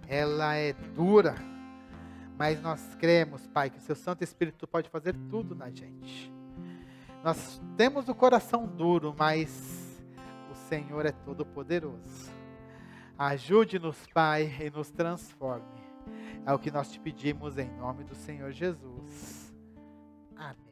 ela é dura, mas nós cremos, Pai, que o Seu Santo Espírito pode fazer tudo na gente. Nós temos o coração duro, mas o Senhor é todo poderoso. Ajude-nos, Pai, e nos transforme. É o que nós te pedimos em nome do Senhor Jesus. Amém.